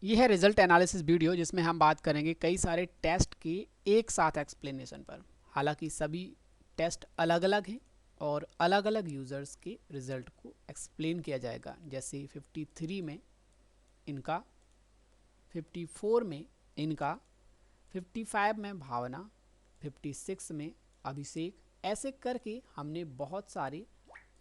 ये है result analysis video जिसमें हम बात करेंगे कई सारे टेस्ट के एक साथ एक्सप्लेनेशन पर। हालांकि सभी टेस्ट अलग अलग हैं और अलग अलग यूज़र्स के रिज़ल्ट को एक्सप्लेन किया जाएगा। जैसे 53 में इनका, 54 में इनका, 55 में भावना, 56 में अभिषेक, ऐसे करके हमने बहुत सारे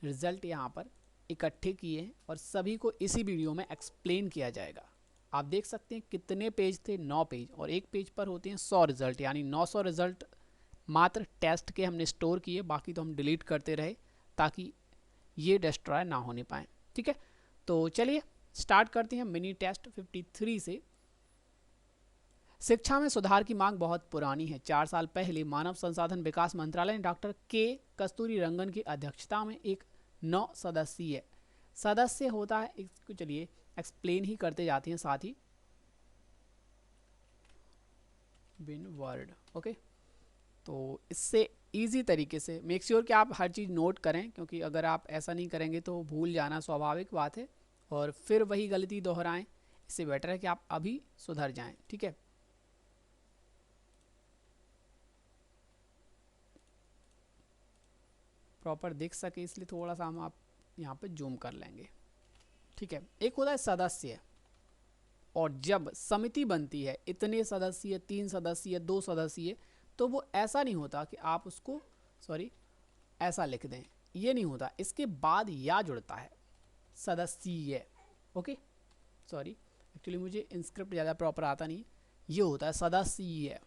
रिज़ल्ट यहाँ पर इकट्ठे किए हैं और सभी को इसी वीडियो में एक्सप्लेन किया जाएगा। आप देख सकते हैं कितने पेज थे, 9 पेज, और एक पेज पर होते हैं 100 रिज़ल्ट, यानी 900 रिज़ल्ट मात्र टेस्ट के हमने स्टोर किए, बाकी तो हम डिलीट करते रहे ताकि ये डिस्ट्रॉय ना होने पाए। ठीक है, तो चलिए स्टार्ट करते हैं मिनी टेस्ट 53 से। शिक्षा में सुधार की मांग बहुत पुरानी है। 4 साल पहले मानव संसाधन विकास मंत्रालय ने डॉक्टर के कस्तूरी रंगन की अध्यक्षता में एक 9 सदस्यीय सदस्य होता है, इसको चलिए एक्सप्लेन ही करते जाते हैं साथ ही बिन वर्ड। ओके, तो इससे इजी तरीके से मेक श्योर कि आप हर चीज़ नोट करें, क्योंकि अगर आप ऐसा नहीं करेंगे तो भूल जाना स्वाभाविक बात है और फिर वही गलती दोहराएं। इससे बेटर है कि आप अभी सुधर जाएं। ठीक है, प्रॉपर दिख सके इसलिए थोड़ा सा हम आप यहाँ पे जूम कर लेंगे। ठीक है, एक होता है सदस्य, और जब समिति बनती है इतने सदस्य, 3 सदस्य, 2 सदस्य, तो वो ऐसा नहीं होता कि आप उसको ऐसा लिख दें, ये नहीं होता, इसके बाद या जुड़ता है सदस्यीय। ओके, एक्चुअली मुझे इंस्क्रिप्ट ज़्यादा प्रॉपर आता नहीं, ये होता है सदस्यीय।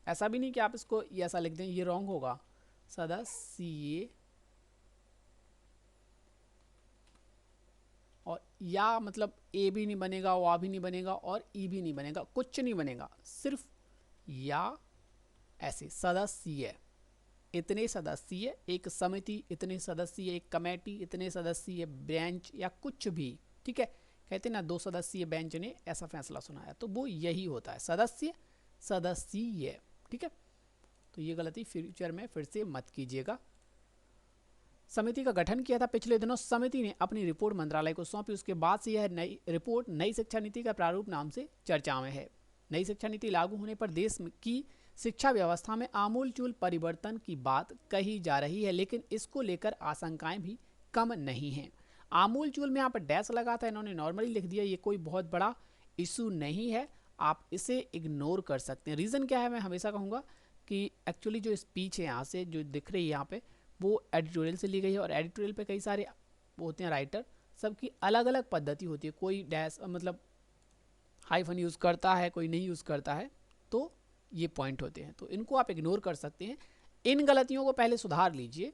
ऐसा भी नहीं कि आप इसको ऐसा लिख दें, ये रॉन्ग होगा। सदस्यीय, और या मतलब ए भी नहीं बनेगा, वा भी नहीं बनेगा और ई भी नहीं बनेगा, कुछ नहीं बनेगा, सिर्फ या ऐसे सदस्यीय। इतने सदस्यीय एक समिति, इतने सदस्यीय एक कमेटी, इतने सदस्यीय बेंच या कुछ भी। ठीक है, कहते ना 2 सदस्यीय बेंच ने ऐसा फैसला सुनाया, तो वो यही होता है सदस्य, सदस्यीय। ठीक है, तो ये गलती फ्यूचर में फिर से मत कीजिएगा। समिति का गठन किया था पिछले दिनों। समिति ने अपनी रिपोर्ट मंत्रालय को सौंपी। उसके बाद से यह नई रिपोर्ट नई शिक्षा नीति का प्रारूप नाम से चर्चा में है। नई शिक्षा नीति लागू होने पर देश की शिक्षा व्यवस्था में आमूलचूल परिवर्तन की बात कही जा रही है, लेकिन इसको लेकर आशंकाएं भी कम नहीं हैं। आमूलचूल में यहाँ पर डैश लगा था, इन्होंने नॉर्मली लिख दिया, ये कोई बहुत बड़ा इशू नहीं है, आप इसे इग्नोर कर सकते हैं। रीज़न क्या है, मैं हमेशा कहूँगा कि एक्चुअली जो स्पीच है यहाँ से जो दिख रही है यहाँ पे, वो एडिटोरियल से ली गई है, और एडिटोरियल पे कई सारे होते हैं राइटर, सबकी अलग अलग पद्धति होती है। कोई डैश मतलब हाइफन यूज़ करता है, कोई नहीं यूज़ करता है, तो ये पॉइंट होते हैं, तो इनको आप इग्नोर कर सकते हैं। इन गलतियों को पहले सुधार लीजिए।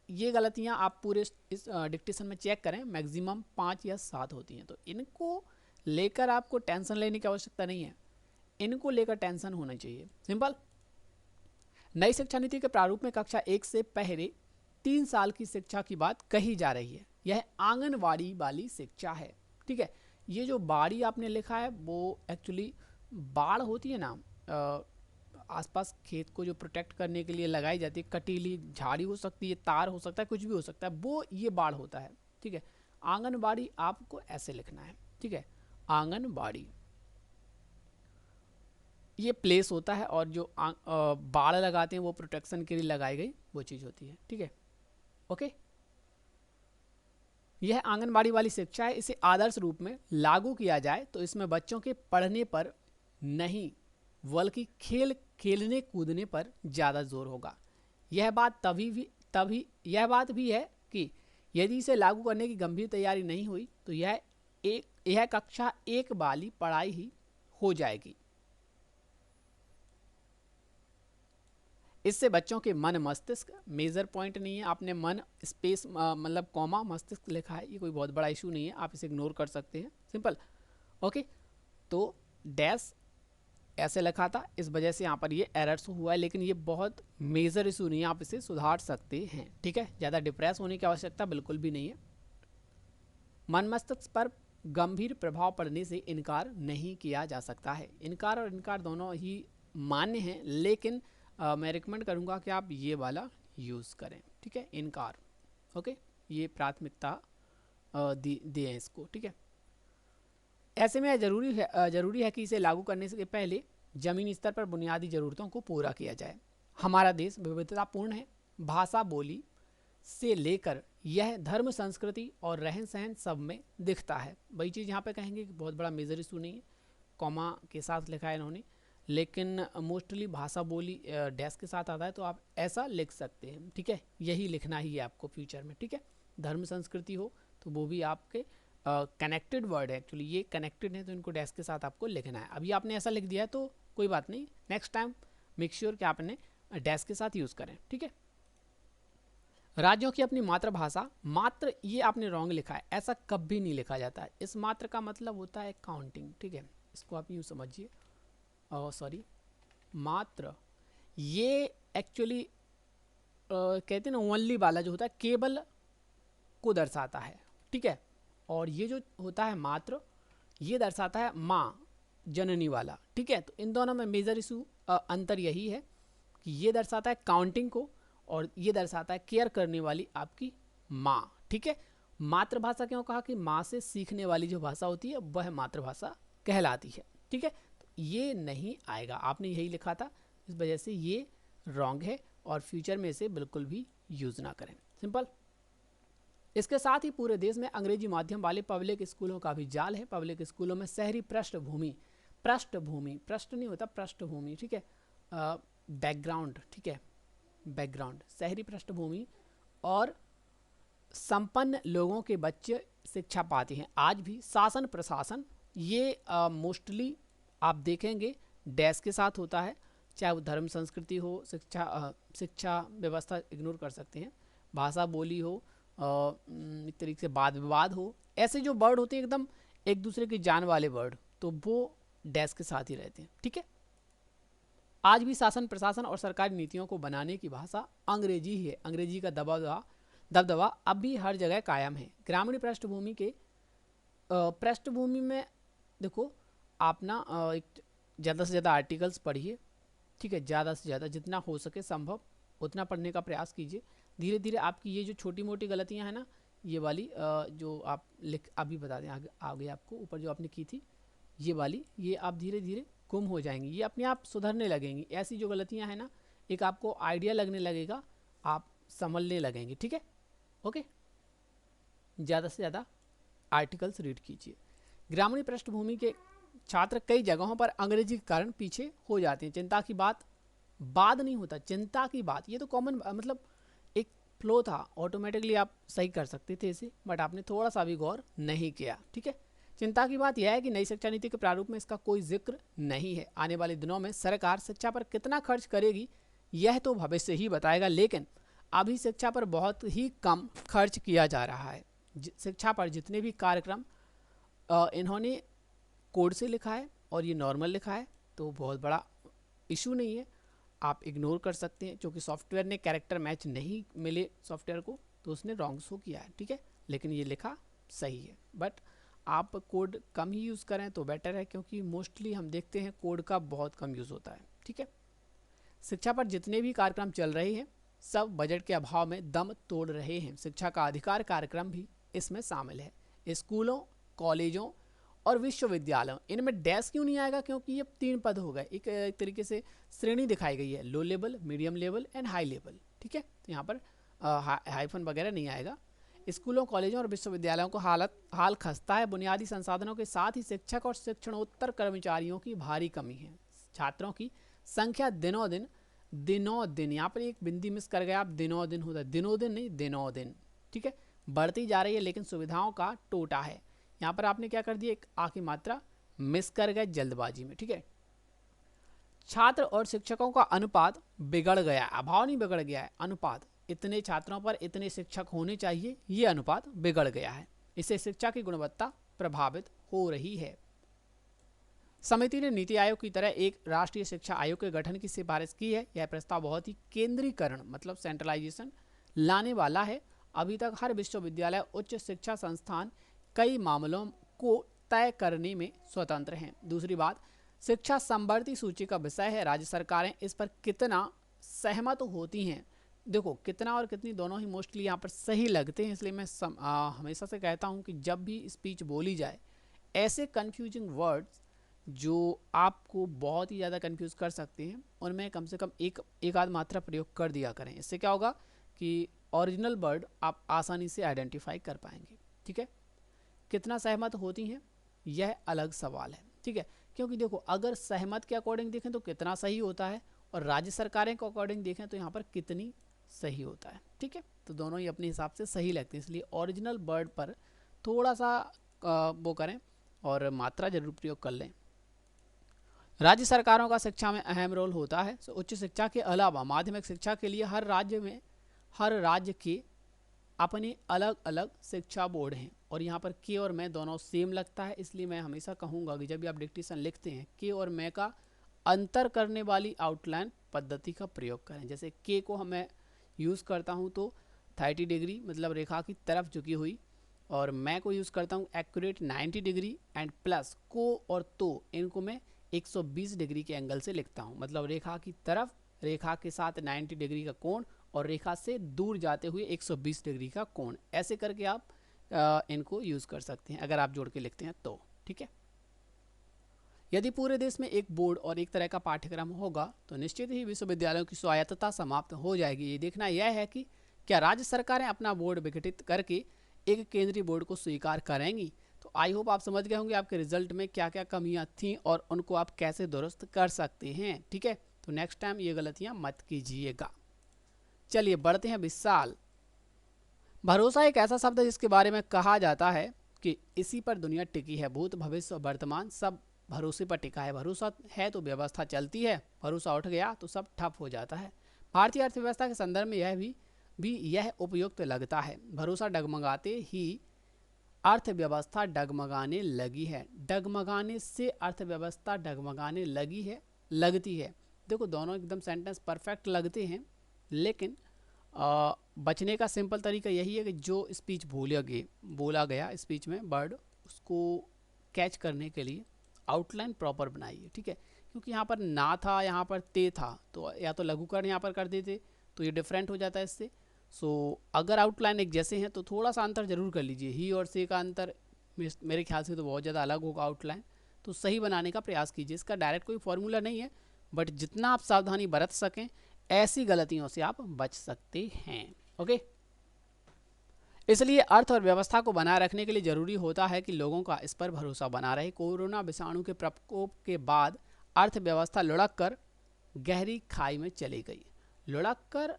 ये गलतियां आप पूरे इस डिक्टेशन में चेक करें, मैक्सिमम 5 या 7 होती हैं, तो इनको लेकर आपको टेंशन लेने की आवश्यकता नहीं है, इनको लेकर टेंशन होना चाहिए। सिंपल। नई शिक्षा नीति के प्रारूप में कक्षा 1 से पहले 3 साल की शिक्षा की बात कही जा रही है। यह आंगनवाड़ी वाली शिक्षा है। ठीक है, ये जो बाड़ी आपने लिखा है वो एक्चुअली बाड़ होती है ना, आसपास खेत को जो प्रोटेक्ट करने के लिए लगाई जाती है, कटीली झाड़ी हो सकती है, तार हो सकता है, कुछ भी हो सकता है, वो ये बाड़ होता है। ठीक है, आंगनबाड़ी आपको ऐसे लिखना है। ठीक है, आंगनबाड़ी ये प्लेस होता है, और जो बाड़ लगाते हैं वो प्रोटेक्शन के लिए लगाई गई वो चीज़ होती है। ठीक है, ओके, यह आंगनबाड़ी वाली शिक्षा है। इसे आदर्श रूप में लागू किया जाए तो इसमें बच्चों के पढ़ने पर नहीं बल्कि खेलने कूदने पर ज़्यादा जोर होगा। यह बात बात भी है कि यदि इसे लागू करने की गंभीर तैयारी नहीं हुई तो यह कक्षा 1 वाली पढ़ाई ही हो जाएगी। इससे बच्चों के मन मस्तिष्क, मेजर पॉइंट नहीं है, आपने मन स्पेस मतलब कॉमा मस्तिष्क लिखा है, ये कोई बहुत बड़ा इशू नहीं है, आप इसे इग्नोर कर सकते हैं। सिंपल। ओके, तो डैश ऐसे लिखा था, इस वजह से यहाँ पर ये एरर्स हुआ है, लेकिन ये बहुत मेजर इशू नहीं है, आप इसे सुधार सकते हैं। ठीक है, ज़्यादा डिप्रेस होने की आवश्यकता बिल्कुल भी नहीं है। मन मस्तिष्क पर गंभीर प्रभाव पड़ने से इनकार नहीं किया जा सकता है। इनकार और इनकार दोनों ही मान्य हैं, लेकिन मैं रिकमेंड करूँगा कि आप ये वाला यूज़ करें। ठीक है, इनकार। ओके, ये प्राथमिकता दें इसको। ठीक है, ऐसे में जरूरी है कि इसे लागू करने से पहले जमीनी स्तर पर बुनियादी ज़रूरतों को पूरा किया जाए। हमारा देश विविधतापूर्ण है, भाषा बोली से लेकर यह धर्म संस्कृति और रहन सहन सब में दिखता है। वही चीज़ यहाँ पे कहेंगे कि बहुत बड़ा मेजर इशू नहीं है, कॉमा के साथ लिखा है इन्होंने, लेकिन मोस्टली भाषा बोली डैश के साथ आता है, तो आप ऐसा लिख सकते हैं। ठीक है, यही लिखना ही है आपको फ्यूचर में। ठीक है, धर्म संस्कृति हो तो वो भी आपके कनेक्टेड वर्ड है, एक्चुअली ये कनेक्टेड है, तो इनको डैश के साथ आपको लिखना है। अभी आपने ऐसा लिख दिया तो कोई बात नहीं, नेक्स्ट टाइम मेक श्योर कि आपने डैश के साथ यूज़ करें। ठीक है, राज्यों की अपनी मातृभाषा, मात्र ये आपने रॉन्ग लिखा है, ऐसा कभी नहीं लिखा जाता है। इस मात्र का मतलब होता है काउंटिंग। ठीक है, इसको आप यूँ समझिए, सॉरी मात्र, ये एक्चुअली कहते हैं ना ओनली वाला जो होता है, केवल को दर्शाता है। ठीक है, और ये जो होता है मात्र, ये दर्शाता है माँ, जननी वाला। ठीक है, तो इन दोनों में मेजर इशू अंतर यही है कि ये दर्शाता है काउंटिंग को और ये दर्शाता है केयर करने वाली आपकी माँ। ठीक है, मातृभाषा क्यों कहा कि माँ से सीखने वाली जो भाषा होती है वह मातृभाषा कहलाती है। ठीक है, तो ये नहीं आएगा, आपने यही लिखा था, इस वजह से ये रॉन्ग है और फ्यूचर में इसे बिल्कुल भी यूज़ ना करें। सिंपल। इसके साथ ही पूरे देश में अंग्रेजी माध्यम वाले पब्लिक स्कूलों का भी जाल है। पब्लिक स्कूलों में शहरी पृष्ठभूमि, पृष्ठ नहीं होता, पृष्ठभूमि। ठीक है, बैकग्राउंड। ठीक है, बैकग्राउंड, शहरी पृष्ठभूमि और संपन्न लोगों के बच्चे शिक्षा पाते हैं। आज भी शासन प्रशासन ये मोस्टली आप देखेंगे डैश के साथ होता है, चाहे वो धर्म संस्कृति हो, शिक्षा व्यवस्था इग्नोर कर सकते हैं, भाषा बोली हो, एक तरीके से वाद विवाद हो, ऐसे जो वर्ड होते हैं एकदम एक दूसरे की जान वाले वर्ड, तो वो डैश के साथ ही रहते हैं। ठीक है, आज भी शासन प्रशासन और सरकारी नीतियों को बनाने की भाषा अंग्रेजी ही है। अंग्रेजी का दबदबा अब भी हर जगह कायम है। ग्रामीण पृष्ठभूमि के पृष्ठभूमि में देखो आप ना एक ज़्यादा से ज़्यादा आर्टिकल्स पढ़िए। ठीक है, ज़्यादा से ज़्यादा जितना हो सके संभव उतना पढ़ने का प्रयास कीजिए। धीरे धीरे आपकी ये जो छोटी मोटी गलतियां हैं ना, ये वाली जो आप लिख अभी बता दें आगे आपको ऊपर जो आपने की थी ये वाली, ये आप धीरे धीरे गुम हो जाएंगी, ये अपने आप सुधरने लगेंगी। ऐसी जो गलतियां हैं ना, एक आपको आइडिया लगने लगेगा, आप समझने लगेंगे। ठीक है, ओके, ज़्यादा से ज़्यादा आर्टिकल्स रीड कीजिए। ग्रामीण पृष्ठभूमि के छात्र कई जगहों पर अंग्रेजी के कारण पीछे हो जाते हैं। चिंता की बात, बाद नहीं होता, चिंता की बात, ये तो कॉमन मतलब एक फ्लो था, ऑटोमेटिकली आप सही कर सकते थे इसे, बट आपने थोड़ा सा भी गौर नहीं किया। ठीक है, चिंता की बात यह है कि नई शिक्षा नीति के प्रारूप में इसका कोई जिक्र नहीं है। आने वाले दिनों में सरकार शिक्षा पर कितना खर्च करेगी यह तो भविष्य ही बताएगा, लेकिन अभी शिक्षा पर बहुत ही कम खर्च किया जा रहा है। शिक्षा पर जितने भी कार्यक्रम इन्होंने कोड से लिखा है और ये नॉर्मल लिखा है, तो बहुत बड़ा इशू नहीं है, आप इग्नोर कर सकते हैं। क्योंकि सॉफ्टवेयर ने कैरेक्टर मैच नहीं मिले सॉफ्टवेयर को, तो उसने रॉन्ग शो किया है। ठीक है, लेकिन ये लिखा सही है, बट आप कोड कम ही यूज़ करें तो बेटर है, क्योंकि मोस्टली हम देखते हैं कोड का बहुत कम यूज़ होता है। ठीक है, शिक्षा पर जितने भी कार्यक्रम चल रहे हैं सब बजट के अभाव में दम तोड़ रहे हैं। शिक्षा का अधिकार कार्यक्रम भी इसमें शामिल है। स्कूलों, कॉलेजों और विश्वविद्यालयों, इनमें डैश क्यों नहीं आएगा? क्योंकि ये 3 पद हो गए, एक तरीके से श्रेणी दिखाई गई है, low level, medium level and high level. ठीक है, तो यहाँ पर हाइफन वगैरह नहीं आएगा। स्कूलों, कॉलेजों और विश्वविद्यालयों को हाल खस्ता है। बुनियादी संसाधनों के साथ ही शिक्षक और शिक्षणोत्तर कर्मचारियों की भारी कमी है। छात्रों की संख्या दिनों दिन, यहाँ पर एक बिंदी मिस कर गया आप, दिनों दिन होता है, दिनों दिन नहीं, दिनों दिन। ठीक है, बढ़ती जा रही है, लेकिन सुविधाओं का टोटा है। यहाँ पर आपने क्या कर दिया, एक आ की मात्रा मिस कर गए जल्दबाजी में। ठीक है, छात्र और शिक्षकों का अनुपात बिगड़ गया, अभाव नहीं बिगड़ गया है, अनुपात, इतने छात्रों पर इतने शिक्षक होने चाहिए, ये अनुपात बिगड़ गया है। इससे शिक्षा की गुणवत्ता प्रभावित हो रही है। समिति ने नीति आयोग की तरह एक राष्ट्रीय शिक्षा आयोग के गठन की सिफारिश की है। यह प्रस्ताव बहुत ही केंद्रीकरण मतलब सेंट्रलाइजेशन लाने वाला है। अभी तक हर विश्वविद्यालय, उच्च शिक्षा संस्थान कई मामलों को तय करने में स्वतंत्र हैं। दूसरी बात, शिक्षा समवर्ती सूची का विषय है। राज्य सरकारें इस पर कितना सहमत होती हैं, देखो कितना और कितनी दोनों ही मोस्टली यहाँ पर सही लगते हैं, इसलिए मैं हमेशा से कहता हूँ कि जब भी स्पीच बोली जाए ऐसे कंफ्यूजिंग वर्ड्स जो आपको बहुत ही ज़्यादा कंफ्यूज कर सकते हैं उनमें कम से कम एक आध मात्रा प्रयोग कर दिया करें। इससे क्या होगा कि ओरिजिनल वर्ड आप आसानी से आइडेंटिफाई कर पाएंगे। ठीक है, कितना सहमत होती हैं यह अलग सवाल है। ठीक है, क्योंकि देखो अगर सहमत के अकॉर्डिंग देखें तो कितना सही होता है और राज्य सरकारें के अकॉर्डिंग देखें तो यहाँ पर कितनी सही होता है। ठीक है, तो दोनों ही अपने हिसाब से सही लगते हैं, इसलिए ओरिजिनल वर्ड पर थोड़ा सा वो करें और मात्रा जरूर प्रयोग कर लें। राज्य सरकारों का शिक्षा में अहम रोल होता है। उच्च शिक्षा के अलावा माध्यमिक शिक्षा के लिए हर राज्य के अपने अलग अलग शिक्षा बोर्ड हैं और यहाँ पर के और मैं दोनों सेम लगता है, इसलिए मैं हमेशा कहूँगा कि जब भी आप डिक्टेशन लिखते हैं के और मैं का अंतर करने वाली आउटलाइन पद्धति का प्रयोग करें। जैसे के को मैं यूज़ करता हूँ तो 30 डिग्री मतलब रेखा की तरफ झुकी हुई, और मैं को यूज़ करता हूँ एक्यूरेट 90 डिग्री, एंड प्लस को और तो इनको मैं 120 डिग्री के एंगल से लिखता हूँ, मतलब रेखा की तरफ रेखा के साथ 90 डिग्री का कोण और रेखा से दूर जाते हुए 120 डिग्री का कोण, ऐसे करके आप इनको यूज़ कर सकते हैं अगर आप जोड़ के लिखते हैं तो। ठीक है, यदि पूरे देश में एक बोर्ड और एक तरह का पाठ्यक्रम होगा तो निश्चित ही विश्वविद्यालयों की स्वायत्तता समाप्त हो जाएगी। ये देखना यह है कि क्या राज्य सरकारें अपना बोर्ड विघटित करके एक केंद्रीय बोर्ड को स्वीकार करेंगी। तो आई होप आप समझ गए होंगे आपके रिजल्ट में क्या क्या कमियां थीं और उनको आप कैसे दुरुस्त कर सकते हैं। ठीक है, तो नेक्स्ट टाइम ये गलतियां मत कीजिएगा। चलिए बढ़ते हैं विशाल। भरोसा एक ऐसा शब्द है जिसके बारे में कहा जाता है कि इसी पर दुनिया टिकी है, भूत भविष्य और वर्तमान सब भरोसे पर टिका है। भरोसा है तो व्यवस्था चलती है, भरोसा उठ गया तो सब ठप हो जाता है। भारतीय अर्थव्यवस्था के संदर्भ में यह भी यह उपयुक्त लगता है। भरोसा डगमगाते ही अर्थव्यवस्था डगमगाने लगी है। डगमगाने से अर्थव्यवस्था डगमगाने लगती है। देखो दोनों एकदम सेंटेंस परफेक्ट लगते हैं, लेकिन बचने का सिंपल तरीका यही है कि जो स्पीच बोला गया स्पीच में वर्ड, उसको कैच करने के लिए आउटलाइन प्रॉपर बनाइए। ठीक है, क्योंकि यहाँ पर ना था, यहाँ पर ते था, तो या तो लघुकरण यहाँ पर कर देते तो ये डिफरेंट हो जाता है इससे। सो अगर आउटलाइन एक जैसे हैं तो थोड़ा सा अंतर जरूर कर लीजिए। ही और से का अंतर मेरे ख्याल से तो बहुत ज़्यादा अलग होगा आउटलाइन, तो सही बनाने का प्रयास कीजिए। इसका डायरेक्ट कोई फॉर्मूला नहीं है, बट जितना आप सावधानी बरत सकें ऐसी गलतियों से आप बच सकते हैं। ओके, इसलिए अर्थ और व्यवस्था को बनाए रखने के लिए जरूरी होता है कि लोगों का इस पर भरोसा बना रहे। कोरोना विषाणु के प्रकोप के बाद अर्थव्यवस्था लुढ़क कर गहरी खाई में चली गई। लुढ़क कर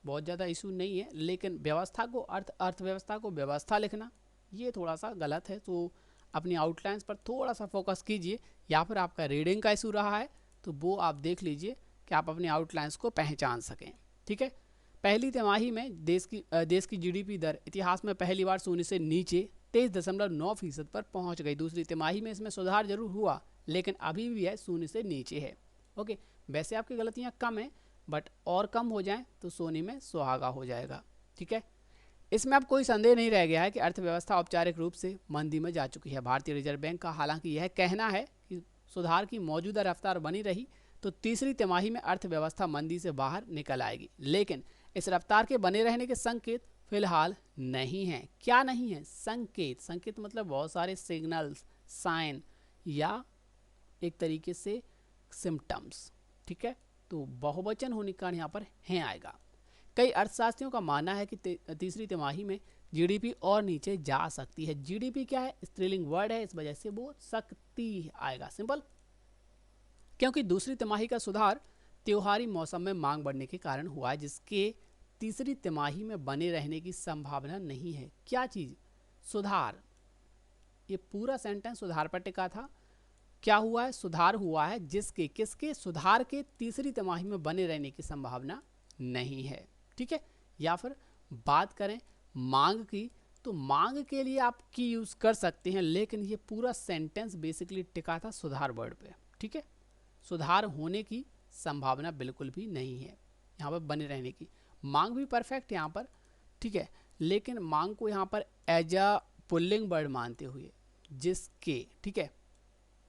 बहुत ज़्यादा इशू नहीं है, लेकिन व्यवस्था को अर्थव्यवस्था को व्यवस्था लिखना ये थोड़ा सा गलत है। तो अपनी आउटलाइंस पर थोड़ा सा फोकस कीजिए, या फिर आपका रीडिंग का इशू रहा है तो वो आप देख लीजिए कि आप अपनी आउटलाइंस को पहचान सकें। ठीक है, पहली तिमाही में देश की जीडीपी दर इतिहास में पहली बार शून्य से नीचे 23.9% पर पहुंच गई। दूसरी तिमाही में इसमें सुधार जरूर हुआ, लेकिन अभी भी है शून्य से नीचे है। ओके, वैसे आपकी गलतियां कम हैं, बट और कम हो जाएं तो सोने में सुहागा हो जाएगा। ठीक है, इसमें अब कोई संदेह नहीं रह गया है कि अर्थव्यवस्था औपचारिक रूप से मंदी में जा चुकी है। भारतीय रिजर्व बैंक का हालांकि यह कहना है कि सुधार की मौजूदा रफ्तार बनी रही तो तीसरी तिमाही में अर्थव्यवस्था मंदी से बाहर निकल आएगी, लेकिन इस रफ्तार के बने रहने के संकेत फिलहाल नहीं हैं। क्या नहीं है? संकेत मतलब बहुत सारे सिग्नल्स, साइन या एक तरीके से सिम्टम्स। ठीक है, तो बहुवचन होने का यहाँ पर है आएगा। कई अर्थशास्त्रियों का मानना है कि तीसरी तिमाही में जीडीपी और नीचे जा सकती है। जीडीपी क्या है? स्त्रीलिंग वर्ड है, इस वजह से वो सकती आएगा, सिंपल। क्योंकि दूसरी तिमाही का सुधार त्योहारी मौसम में मांग बढ़ने के कारण हुआ है, जिसके तीसरी तिमाही में बने रहने की संभावना नहीं है। क्या चीज? सुधार। ये पूरा सेंटेंस सुधार पर टिका था। क्या हुआ है? सुधार हुआ है, जिसके किसके? सुधार के तीसरी तिमाही में बने रहने की संभावना नहीं है। ठीक है, या फिर बात करें मांग की, तो मांग के लिए आप की यूज कर सकते हैं, लेकिन ये पूरा सेंटेंस बेसिकली टिका था सुधार वर्ड पे। ठीक है, सुधार होने की संभावना बिल्कुल भी नहीं है यहाँ पर बने रहने की। मांग भी परफेक्ट यहाँ पर, ठीक है, लेकिन मांग को यहाँ पर एज अ पुल्लिंग वर्ड मानते हुए जिसके, ठीक है,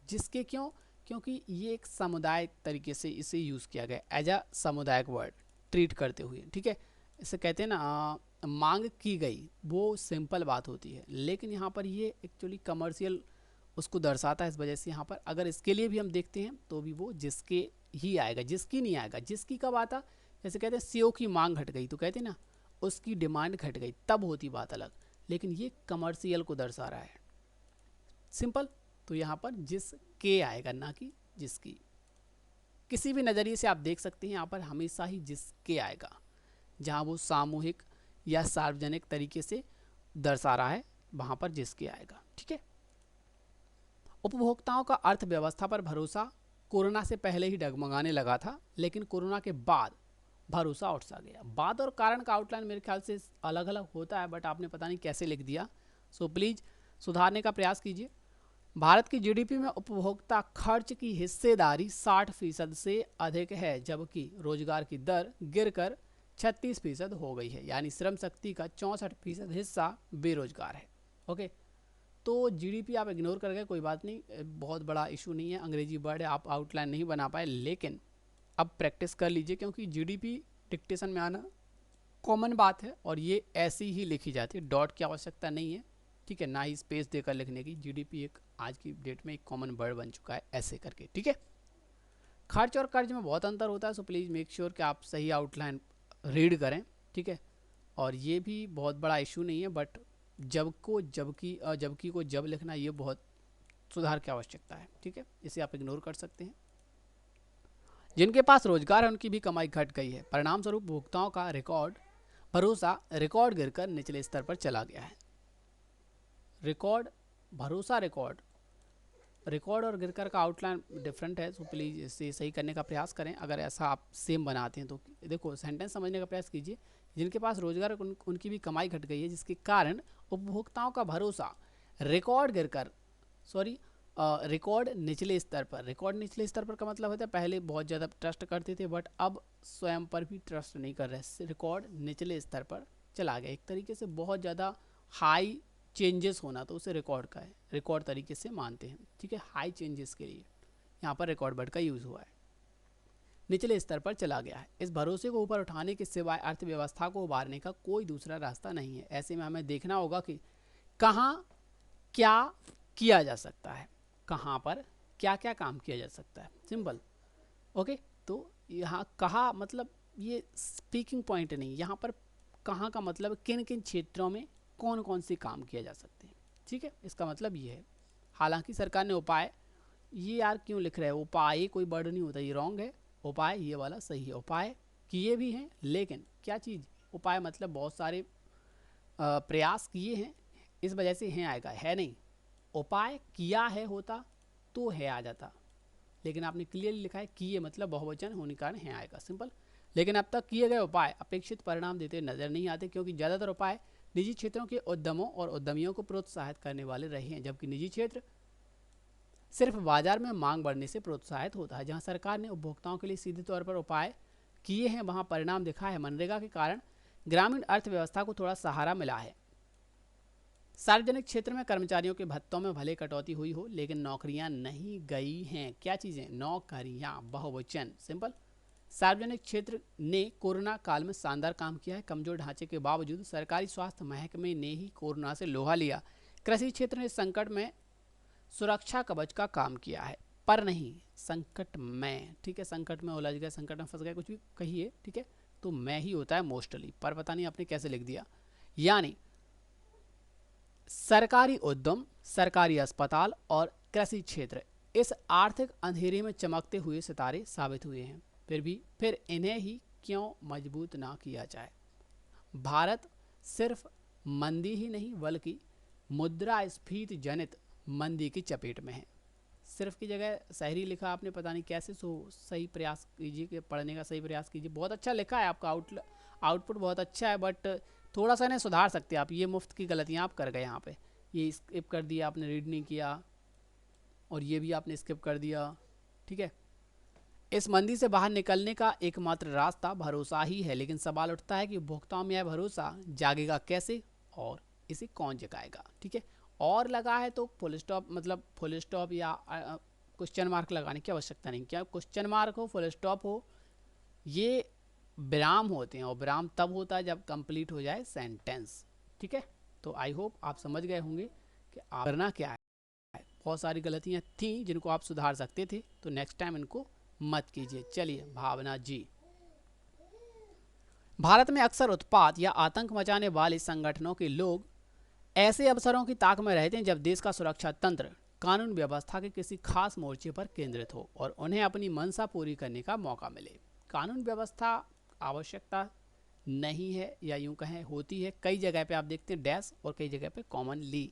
जिसके क्यों? क्योंकि ये एक सामुदायिक तरीके से इसे यूज़ किया गया एज अ सामुदायिक वर्ड ट्रीट करते हुए। ठीक है, इसे कहते हैं ना मांग की गई वो सिंपल बात होती है, लेकिन यहाँ पर ये एक्चुअली कमर्शियल उसको दर्शाता है। इस वजह से यहाँ पर अगर इसके लिए भी हम देखते हैं तो भी वो जिसके ही आएगा, जिसकी नहीं आएगा। जिसकी कब आता, जैसे कहते हैं सीओ की मांग घट गई, तो कहते हैं ना उसकी डिमांड घट गई, तब होती बात अलग, लेकिन ये कमर्शियल को दर्शा रहा है, सिंपल। तो यहाँ पर जिसके आएगा, ना कि जिसकी। किसी भी नज़रिए से आप देख सकते हैं यहाँ पर हमेशा ही जिसके आएगा, जहाँ वो सामूहिक या सार्वजनिक तरीके से दर्शा रहा है वहाँ पर जिसके आएगा, ठीक है। उपभोक्ताओं का अर्थव्यवस्था पर भरोसा कोरोना से पहले ही डगमगाने लगा था, लेकिन कोरोना के बाद भरोसा उठ सा गया। बाद और कारण का आउटलाइन मेरे ख्याल से अलग अलग होता है, बट आपने पता नहीं कैसे लिख दिया, सो प्लीज़ सुधारने का प्रयास कीजिए। भारत की जीडीपी में उपभोक्ता खर्च की हिस्सेदारी 60% से अधिक है, जबकि रोजगार की दर गिरकर 36% हो गई है, यानी श्रम शक्ति का 64% हिस्सा बेरोजगार है। ओके, तो जीडीपी आप इग्नोर कर गए, कोई बात नहीं, बहुत बड़ा इशू नहीं है, अंग्रेजी वर्ड है, आप आउटलाइन नहीं बना पाए, लेकिन अब प्रैक्टिस कर लीजिए, क्योंकि जीडीपी डिक्टेशन में आना कॉमन बात है और ये ऐसी ही लिखी जाती है, डॉट की आवश्यकता नहीं है, ठीक है, ना ही स्पेस देकर लिखने की। जीडीपी एक आज की डेट में एक कॉमन वर्ड बन चुका है ऐसे करके, ठीक है। खर्च और कर्ज में बहुत अंतर होता है, सो प्लीज़ मेक श्योर कि आप सही आउटलाइन रीड करें, ठीक है। और ये भी बहुत बड़ा इशू नहीं है, बट जब को जबकि को जब लिखना ये बहुत सुधार की आवश्यकता है, ठीक है, इसे आप इग्नोर कर सकते हैं। जिनके पास रोजगार है उनकी भी कमाई घट गई है, परिणाम स्वरूप उपभोक्ताओं का भरोसा रिकॉर्ड गिरकर निचले स्तर पर चला गया है। रिकॉर्ड और गिरकर का आउटलाइन डिफरेंट है, सो प्लीज़ इसे सही करने का प्रयास करें। अगर ऐसा आप सेम बनाते हैं तो देखो सेंटेंस समझने का प्रयास कीजिए। जिनके पास रोजगार है उनकी भी कमाई घट गई है, जिसके कारण उपभोक्ताओं का भरोसा रिकॉर्ड निचले स्तर पर। रिकॉर्ड निचले स्तर पर का मतलब होता है पहले बहुत ज़्यादा ट्रस्ट करते थे, बट अब स्वयं पर भी ट्रस्ट नहीं कर रहे, रिकॉर्ड निचले स्तर पर चला गया। एक तरीके से बहुत ज़्यादा हाई चेंजेस होना तो उसे रिकॉर्ड का है, रिकॉर्ड तरीके से मानते हैं, ठीक है। हाई चेंजेस के लिए यहाँ पर रिकॉर्ड वर्ड का यूज़ हुआ है, निचले स्तर पर चला गया है। इस भरोसे को ऊपर उठाने के सिवाय अर्थव्यवस्था को उबारने का कोई दूसरा रास्ता नहीं है। ऐसे में हमें देखना होगा कि कहाँ क्या किया जा सकता है, कहाँ पर क्या क्या काम किया जा सकता है, सिंपल। ओके, तो यहाँ कहा मतलब ये स्पीकिंग पॉइंट नहीं, यहाँ पर कहाँ का मतलब किन किन क्षेत्रों में कौन कौन से काम किया जा सकते हैं, ठीक है, इसका मतलब ये है। हालांकि सरकार ने उपाय, ये यार क्यों लिख रहे हैं उपाय, कोई वर्ड नहीं होता, ये रॉन्ग है। उपाय ये वाला सही है, उपाय किए भी हैं, लेकिन क्या चीज़, उपाय मतलब बहुत सारे प्रयास किए हैं, इस वजह से हैं आएगा, है नहीं। उपाय किया है होता तो है आ जाता, लेकिन आपने क्लियरली लिखा है किए मतलब बहुवचन होने के कारण है आएगा, सिंपल। लेकिन अब तक किए गए उपाय अपेक्षित परिणाम देते नजर नहीं आते, क्योंकि ज़्यादातर उपाय निजी क्षेत्रों के उद्यमों और उद्यमियों को प्रोत्साहित करने वाले रहे हैं, जबकि निजी क्षेत्र सिर्फ बाजार में मांग बढ़ने से प्रोत्साहित होता है। जहां सरकार ने उपभोक्ताओं के लिए सीधे तौर पर उपाय किए हैं वहां परिणाम दिखा है। मनरेगा के कारण ग्रामीण अर्थव्यवस्था को थोड़ा सहारा मिला है। सार्वजनिक क्षेत्र में कर्मचारियों के भत्तों में भले कटौती हुई हो, लेकिन नौकरियां नहीं गई हैं। क्या चीज़ें, नौकरियां, बहुवचन, सिंपल। सार्वजनिक क्षेत्र ने कोरोना काल में शानदार काम किया है। कमजोर ढांचे के बावजूद सरकारी स्वास्थ्य महकमे ने ही कोरोना से लोहा लिया। कृषि क्षेत्र ने संकट में सुरक्षा कवच का काम किया है, पर नहीं संकट में, ठीक है, संकट में उलझ गए, संकट में फंस गए, कुछ भी कहिए, ठीक है, तो मैं ही होता है मोस्टली, पर पता नहीं आपने कैसे लिख दिया। यानी सरकारी उद्यम, सरकारी अस्पताल और कृषि क्षेत्र इस आर्थिक अंधेरे में चमकते हुए सितारे साबित हुए हैं। फिर इन्हें ही क्यों मजबूत ना किया जाए। भारत सिर्फ मंदी ही नहीं बल्कि मुद्रास्फीति जनित मंदी की चपेट में है। सिर्फ की जगह शहरी लिखा आपने, पता नहीं कैसे, सही प्रयास कीजिए कि पढ़ने का सही प्रयास कीजिए। बहुत अच्छा लिखा है आपका, आउटपुट बहुत अच्छा है, बट थोड़ा सा इन्हें सुधार सकते हैं आप। ये मुफ्त की गलतियाँ आप कर गए यहाँ पे, ये स्किप कर दिया आपने, रीड नहीं किया, और ये भी आपने स्किप कर दिया, ठीक है। इस मंदी से बाहर निकलने का एकमात्र रास्ता भरोसा ही है, लेकिन सवाल उठता है कि उपभोक्ताओं में यह भरोसा जागेगा कैसे और इसे कौन जगाएगा, ठीक है। और लगा है तो फुल स्टॉप, मतलब फुल स्टॉप या क्वेश्चन मार्क लगाने की आवश्यकता नहीं। क्या क्वेश्चन मार्क हो, फुल स्टॉप हो, ये विराम होते हैं, और विराम तब होता है जब कंप्लीट हो जाए सेंटेंस। ठीक है, तो आई होप आप समझ गए होंगे कि आप करना क्या है। बहुत सारी गलतियां थी जिनको आप सुधार सकते थे, तो नेक्स्ट टाइम इनको मत कीजिए। चलिए भावना जी। भारत में अक्सर उत्पात या आतंक मचाने वाले संगठनों के लोग ऐसे अवसरों की ताक में रहते हैं जब देश का सुरक्षा तंत्र कानून व्यवस्था के किसी खास मोर्चे पर केंद्रित हो और उन्हें अपनी मंशा पूरी करने का मौका मिले। कानून व्यवस्था आवश्यकता नहीं है, या यूं कहें होती है, कई जगह पे आप देखते हैं डैश और कई जगह पे कॉमनली,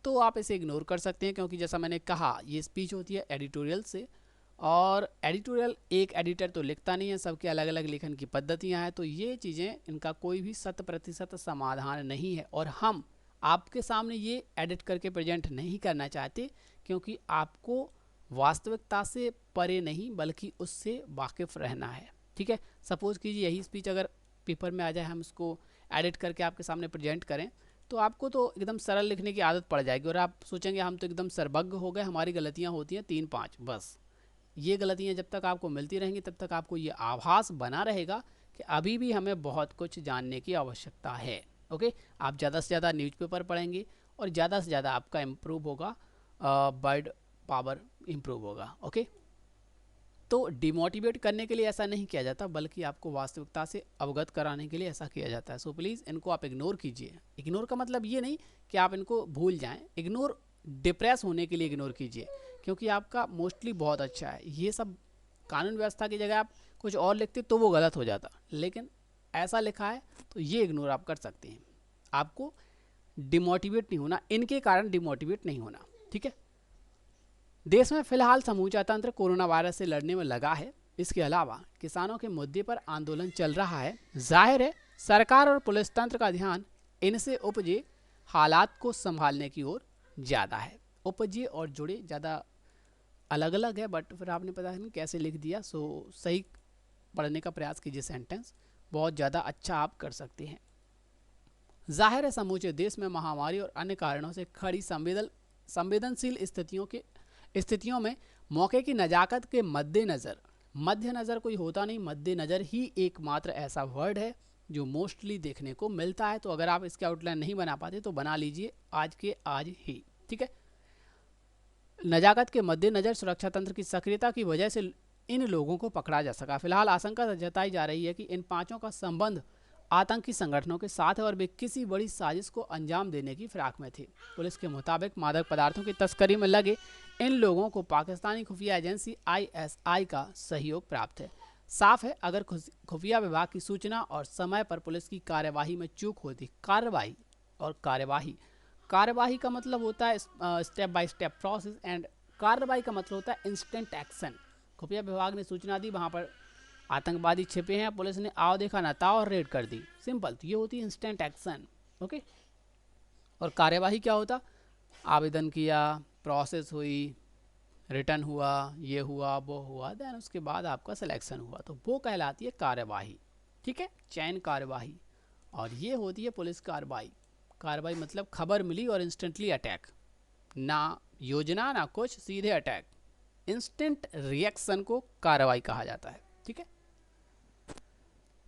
तो आप इसे इग्नोर कर सकते हैं, क्योंकि जैसा मैंने कहा ये स्पीच होती है एडिटोरियल से, और एडिटोरियल एक एडिटर तो लिखता नहीं है, सबके अलग अलग लेखन की पद्धतियां हैं, तो ये चीज़ें, इनका कोई भी 100% समाधान नहीं है, और हम आपके सामने ये एडिट करके प्रेजेंट नहीं करना चाहते, क्योंकि आपको वास्तविकता से परे नहीं बल्कि उससे वाकिफ रहना है। ठीक है, सपोज कीजिए यही स्पीच अगर पेपर में आ जाए, हम इसको एडिट करके आपके सामने प्रेजेंट करें, तो आपको तो एकदम सरल लिखने की आदत पड़ जाएगी, और आप सोचेंगे हम तो एकदम सर्वज्ञ हो गए, हमारी गलतियां होती हैं 3-5 बस। ये गलतियां जब तक आपको मिलती रहेंगी तब तक आपको ये आभास बना रहेगा कि अभी भी हमें बहुत कुछ जानने की आवश्यकता है। ओके, आप ज़्यादा से ज़्यादा न्यूज़पेपर पढ़ेंगे और ज़्यादा से ज़्यादा आपका इम्प्रूव होगा, वर्ड पावर इम्प्रूव होगा। ओके, तो डिमोटिवेट करने के लिए ऐसा नहीं किया जाता, बल्कि आपको वास्तविकता से अवगत कराने के लिए ऐसा किया जाता है। सो प्लीज़ इनको आप इग्नोर कीजिए। इग्नोर का मतलब ये नहीं कि आप इनको भूल जाएं, इग्नोर डिप्रेस होने के लिए इग्नोर कीजिए, क्योंकि आपका मोस्टली बहुत अच्छा है। ये सब कानून व्यवस्था की जगह आप कुछ और लिखते तो वो गलत हो जाता, लेकिन ऐसा लिखा है तो ये इग्नोर आप कर सकते हैं। आपको डिमोटिवेट नहीं होना, इनके कारण डिमोटिवेट नहीं होना। ठीक है, देश में फिलहाल समूचा तंत्र कोरोना वायरस से लड़ने में लगा है। इसके अलावा किसानों के मुद्दे पर आंदोलन चल रहा है। जाहिर है सरकार और पुलिस तंत्र का ध्यान इनसे उपजे हालात को संभालने की ओर ज़्यादा है। उपजे और जुड़े ज़्यादा अलग अलग है, बट फिर आपने पता नहीं कैसे लिख दिया। सो सही पढ़ने का प्रयास कीजिए, सेंटेंस बहुत ज़्यादा अच्छा आप कर सकते हैं। जाहिर है समूचे देश में महामारी और अन्य कारणों से खड़ी संवेदनशील स्थितियों में मौके की नज़ाकत के मद्देनज़र, मध्यनज़र कोई होता नहीं, मद्देनज़र ही एकमात्र ऐसा वर्ड है जो मोस्टली देखने को मिलता है। तो अगर आप इसके आउटलाइन नहीं बना पाते तो बना लीजिए आज के आज ही। ठीक है, नज़ाकत के मद्देनज़र सुरक्षा तंत्र की सक्रियता की वजह से इन लोगों को पकड़ा जा सका। फिलहाल आशंका जताई जा रही है कि इन पांचों का संबंध आतंकी संगठनों के साथ है और वे किसी बड़ी साजिश को अंजाम देने की फिराक में थे। पुलिस के मुताबिक मादक पदार्थों की तस्करी में लगे इन लोगों को पाकिस्तानी खुफिया एजेंसी ISI का सहयोग प्राप्त है। साफ है अगर खुफिया विभाग की सूचना और समय पर पुलिस की कार्यवाही में चूक होती, कार्यवाही का मतलब होता है step by step process, and कार्रवाई का मतलब होता है इंस्टेंट एक्शन। खुफिया विभाग ने सूचना दी वहाँ पर आतंकवादी छिपे हैं, पुलिस ने आओ देखा ना था और रेड कर दी, सिंपल। तो ये होती है इंस्टेंट एक्शन। ओके, और कार्यवाही क्या होता, आवेदन किया, प्रोसेस हुई, रिटर्न हुआ, ये हुआ वो हुआ, देन उसके बाद आपका सिलेक्शन हुआ, तो वो कहलाती है कार्यवाही। ठीक है, चैन कार्यवाही। और ये होती है पुलिस कार्रवाई। कार्रवाई मतलब खबर मिली और इंस्टेंटली अटैक, ना योजना ना कुछ, सीधे अटैक, इंस्टेंट रिएक्शन को कार्रवाई कहा जाता है। ठीक है,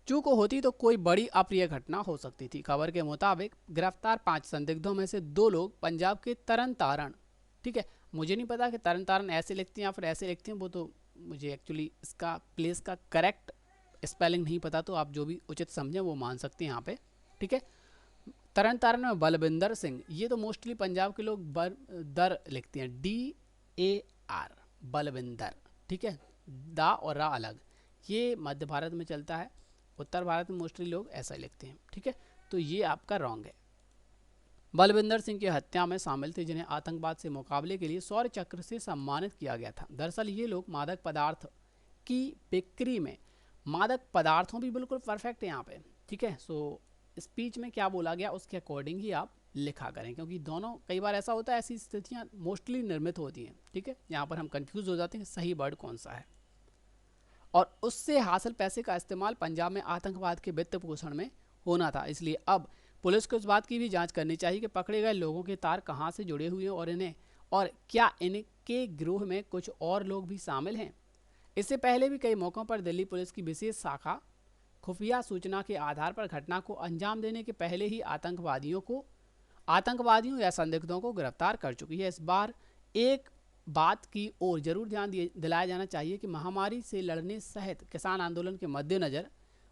चूक होती तो कोई बड़ी अप्रिय घटना हो सकती थी। खबर के मुताबिक गिरफ्तार 5 संदिग्धों में से 2 लोग पंजाब के तरन तारण, ठीक है, मुझे नहीं पता कि तरन तारण ऐसे लिखते हैं या फिर ऐसे लिखते हैं, वो तो मुझे एक्चुअली इसका प्लेस का करेक्ट स्पेलिंग नहीं पता, तो आप जो भी उचित समझें वो मान सकते हैं यहाँ पे। ठीक है, तरन तारण में बलविंदर सिंह, ये तो मोस्टली पंजाब के लोग दर लिखते हैं, DAR, बलविंदर। ठीक है, दा और रा अलग, ये मध्य भारत में चलता है, उत्तर भारत में मोस्टली लोग ऐसा लिखते हैं। ठीक है, तो ये आपका रॉन्ग है। बलविंदर सिंह की हत्या में शामिल थे, जिन्हें आतंकवाद से मुकाबले के लिए शौर्य चक्र से सम्मानित किया गया था। दरअसल ये लोग मादक पदार्थ की बिक्री में, मादक पदार्थों भी बिल्कुल परफेक्ट है यहाँ पे। ठीक है, सो स्पीच में क्या बोला गया उसके अकॉर्डिंग ही आप लिखा करें, क्योंकि दोनों, कई बार ऐसा होता है, ऐसी स्थितियाँ मोस्टली निर्मित होती हैं। ठीक है, यहाँ पर हम कंफ्यूज हो जाते हैं सही वर्ड कौन सा है। और उससे हासिल पैसे का इस्तेमाल पंजाब में आतंकवाद के वित्त पोषण में होना था। इसलिए अब पुलिस को इस बात की भी जांच करनी चाहिए कि पकड़े गए लोगों के तार कहां से जुड़े हुए हैं और क्या इनके गिरोह में कुछ और लोग भी शामिल हैं। इससे पहले भी कई मौक़ों पर दिल्ली पुलिस की विशेष शाखा खुफिया सूचना के आधार पर घटना को अंजाम देने के पहले ही आतंकवादियों या संदिग्धों को गिरफ्तार कर चुकी है। इस बार एक बात की ओर जरूर ध्यान दिलाया जाना चाहिए कि महामारी से लड़ने सहित किसान आंदोलन के मद्देनजर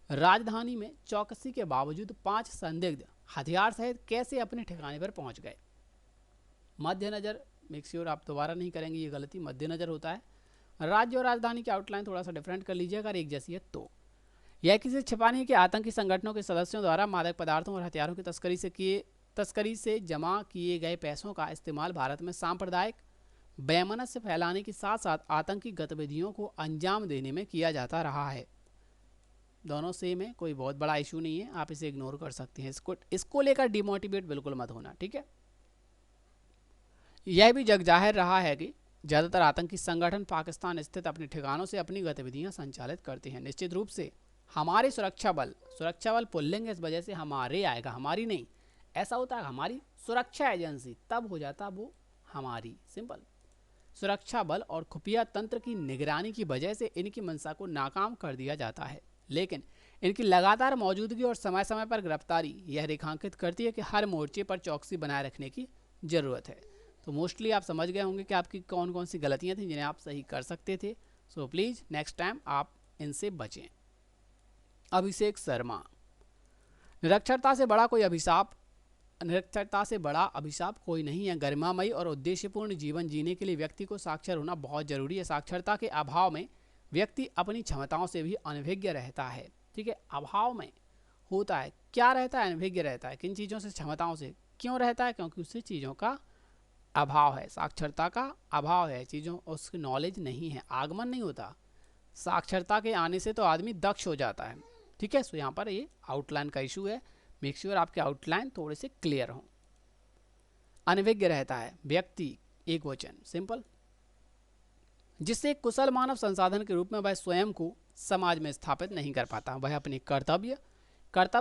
राजधानी में चौकसी के बावजूद 5 संदिग्ध हथियार सहित कैसे अपने ठिकाने पर पहुंच गए। मद्देनजर, मेक श्योर आप दोबारा नहीं करेंगे ये गलती, मद्देनजर होता है। राज्य और राजधानी की आउटलाइन थोड़ा सा डिफरेंट कर लीजिए अगर एक जैसी है तो। यह किसी छिपाने के आतंकी संगठनों के सदस्यों द्वारा मादक पदार्थों और हथियारों की तस्करी से जमा किए गए पैसों का इस्तेमाल भारत में सांप्रदायिक वैमनस्य फैलाने के साथ साथ आतंकी गतिविधियों को अंजाम देने में किया जाता रहा है। दोनों सेम है, कोई बहुत बड़ा इशू नहीं है, आप इसे इग्नोर कर सकते हैं। इसको लेकर डिमोटिवेट बिल्कुल मत होना, ठीक है। यह भी जग जाहिर रहा है कि ज़्यादातर आतंकी संगठन पाकिस्तान स्थित अपने ठिकानों से अपनी गतिविधियां संचालित करते हैं। निश्चित रूप से हमारे सुरक्षा बल पुल्लिंग, इस वजह से हमारे आएगा, हमारी नहीं। ऐसा होता है हमारी सुरक्षा एजेंसी, तब हो जाता वो हमारी, सिंपल। सुरक्षा बल और खुफिया तंत्र की निगरानी की वजह से इनकी मंशा को नाकाम कर दिया जाता है, लेकिन इनकी लगातार मौजूदगी और समय समय पर गिरफ्तारी यह रेखांकित करती है कि हर मोर्चे पर चौकसी बनाए रखने की ज़रूरत है। तो मोस्टली आप समझ गए होंगे कि आपकी कौन कौन सी गलतियां थी जिन्हें आप सही कर सकते थे। सो प्लीज़ नेक्स्ट टाइम आप इनसे बचें। अभिषेक शर्मा, निरक्षरता से बड़ा अभिशाप कोई नहीं है। गरिमामयी और उद्देश्यपूर्ण जीवन जीने के लिए व्यक्ति को साक्षर होना बहुत जरूरी है। साक्षरता के अभाव में व्यक्ति अपनी क्षमताओं से भी अनभिज्ञ रहता है, ठीक है। अभाव में होता है, क्या रहता है? अनभिज्ञ रहता है। किन चीज़ों से? क्षमताओं से। क्यों रहता है? क्योंकि उससे चीज़ों का अभाव है, साक्षरता का अभाव है, चीज़ों उसकी नॉलेज नहीं है, आगमन नहीं होता। साक्षरता के आने से तो आदमी दक्ष हो जाता है, ठीक है। सो यहाँ पर ये आउटलाइन का इशू है, मेक श्योर आपके आउटलाइन थोड़े से क्लियर हों। अनभिज्ञ रहता है व्यक्ति, एक वचन, सिंपल, जिससे एक कुशल मानव संसाधन के रूप में वह स्वयं को समाज में स्थापित नहीं कर पाता। वह अपने कर्तव्य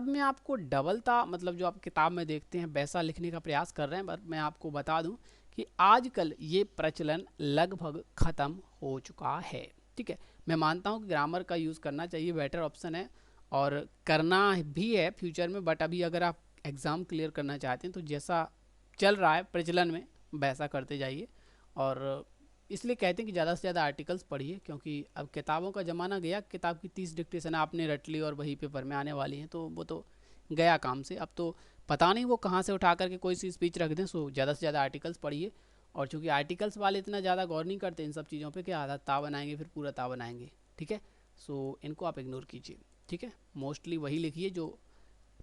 में आपको डबलता, मतलब जो आप किताब में देखते हैं वैसा लिखने का प्रयास कर रहे हैं। पर मैं आपको बता दूं कि आजकल ये प्रचलन लगभग ख़त्म हो चुका है, ठीक है। मैं मानता हूं कि ग्रामर का यूज़ करना चाहिए, बेटर ऑप्शन है और करना भी है फ्यूचर में। बट अभी अगर आप एग्ज़ाम क्लियर करना चाहते हैं तो जैसा चल रहा है प्रचलन में वैसा करते जाइए। और इसलिए कहते हैं कि ज़्यादा से ज़्यादा आर्टिकल्स पढ़िए, क्योंकि अब किताबों का ज़माना गया। किताब की 30 डिक्टेशन आपने रट ली और वही पेपर में आने वाली हैं, तो वो तो गया काम से। अब तो पता नहीं वो कहाँ से उठा करके कोई सी स्पीच रख दें। सो ज़्यादा से ज़्यादा आर्टिकल्स पढ़िए। और चूँकि आर्टिकल्स वाले इतना ज़्यादा गौर नहीं करते इन सब चीज़ों पे कि आधा ता बनाएंगे फिर पूरा ता बनाएंगे, ठीक है। सो इनको आप इग्नोर कीजिए, ठीक है। मोस्टली वही लिखिए जो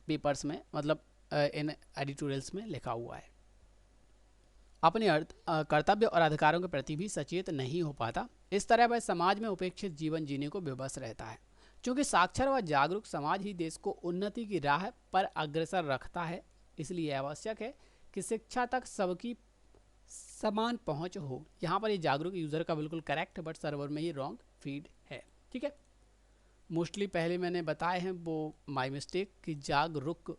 पेपर्स में, मतलब इन एडिटोरियल्स में लिखा हुआ है। अपने कर्तव्य और अधिकारों के प्रति भी सचेत नहीं हो पाता। इस तरह वह समाज में उपेक्षित जीवन जीने को विवश रहता है। क्योंकि साक्षर व जागरूक समाज ही देश को उन्नति की राह पर अग्रसर रखता है, इसलिए आवश्यक है कि शिक्षा तक सबकी समान पहुंच हो। यहाँ पर ये जागरूक यूज़र का बिल्कुल करेक्ट, बट सर्वर में ये रॉन्ग फीड है, ठीक है। मोस्टली पहले मैंने बताए हैं वो माय मिस्टेक कि जागरूक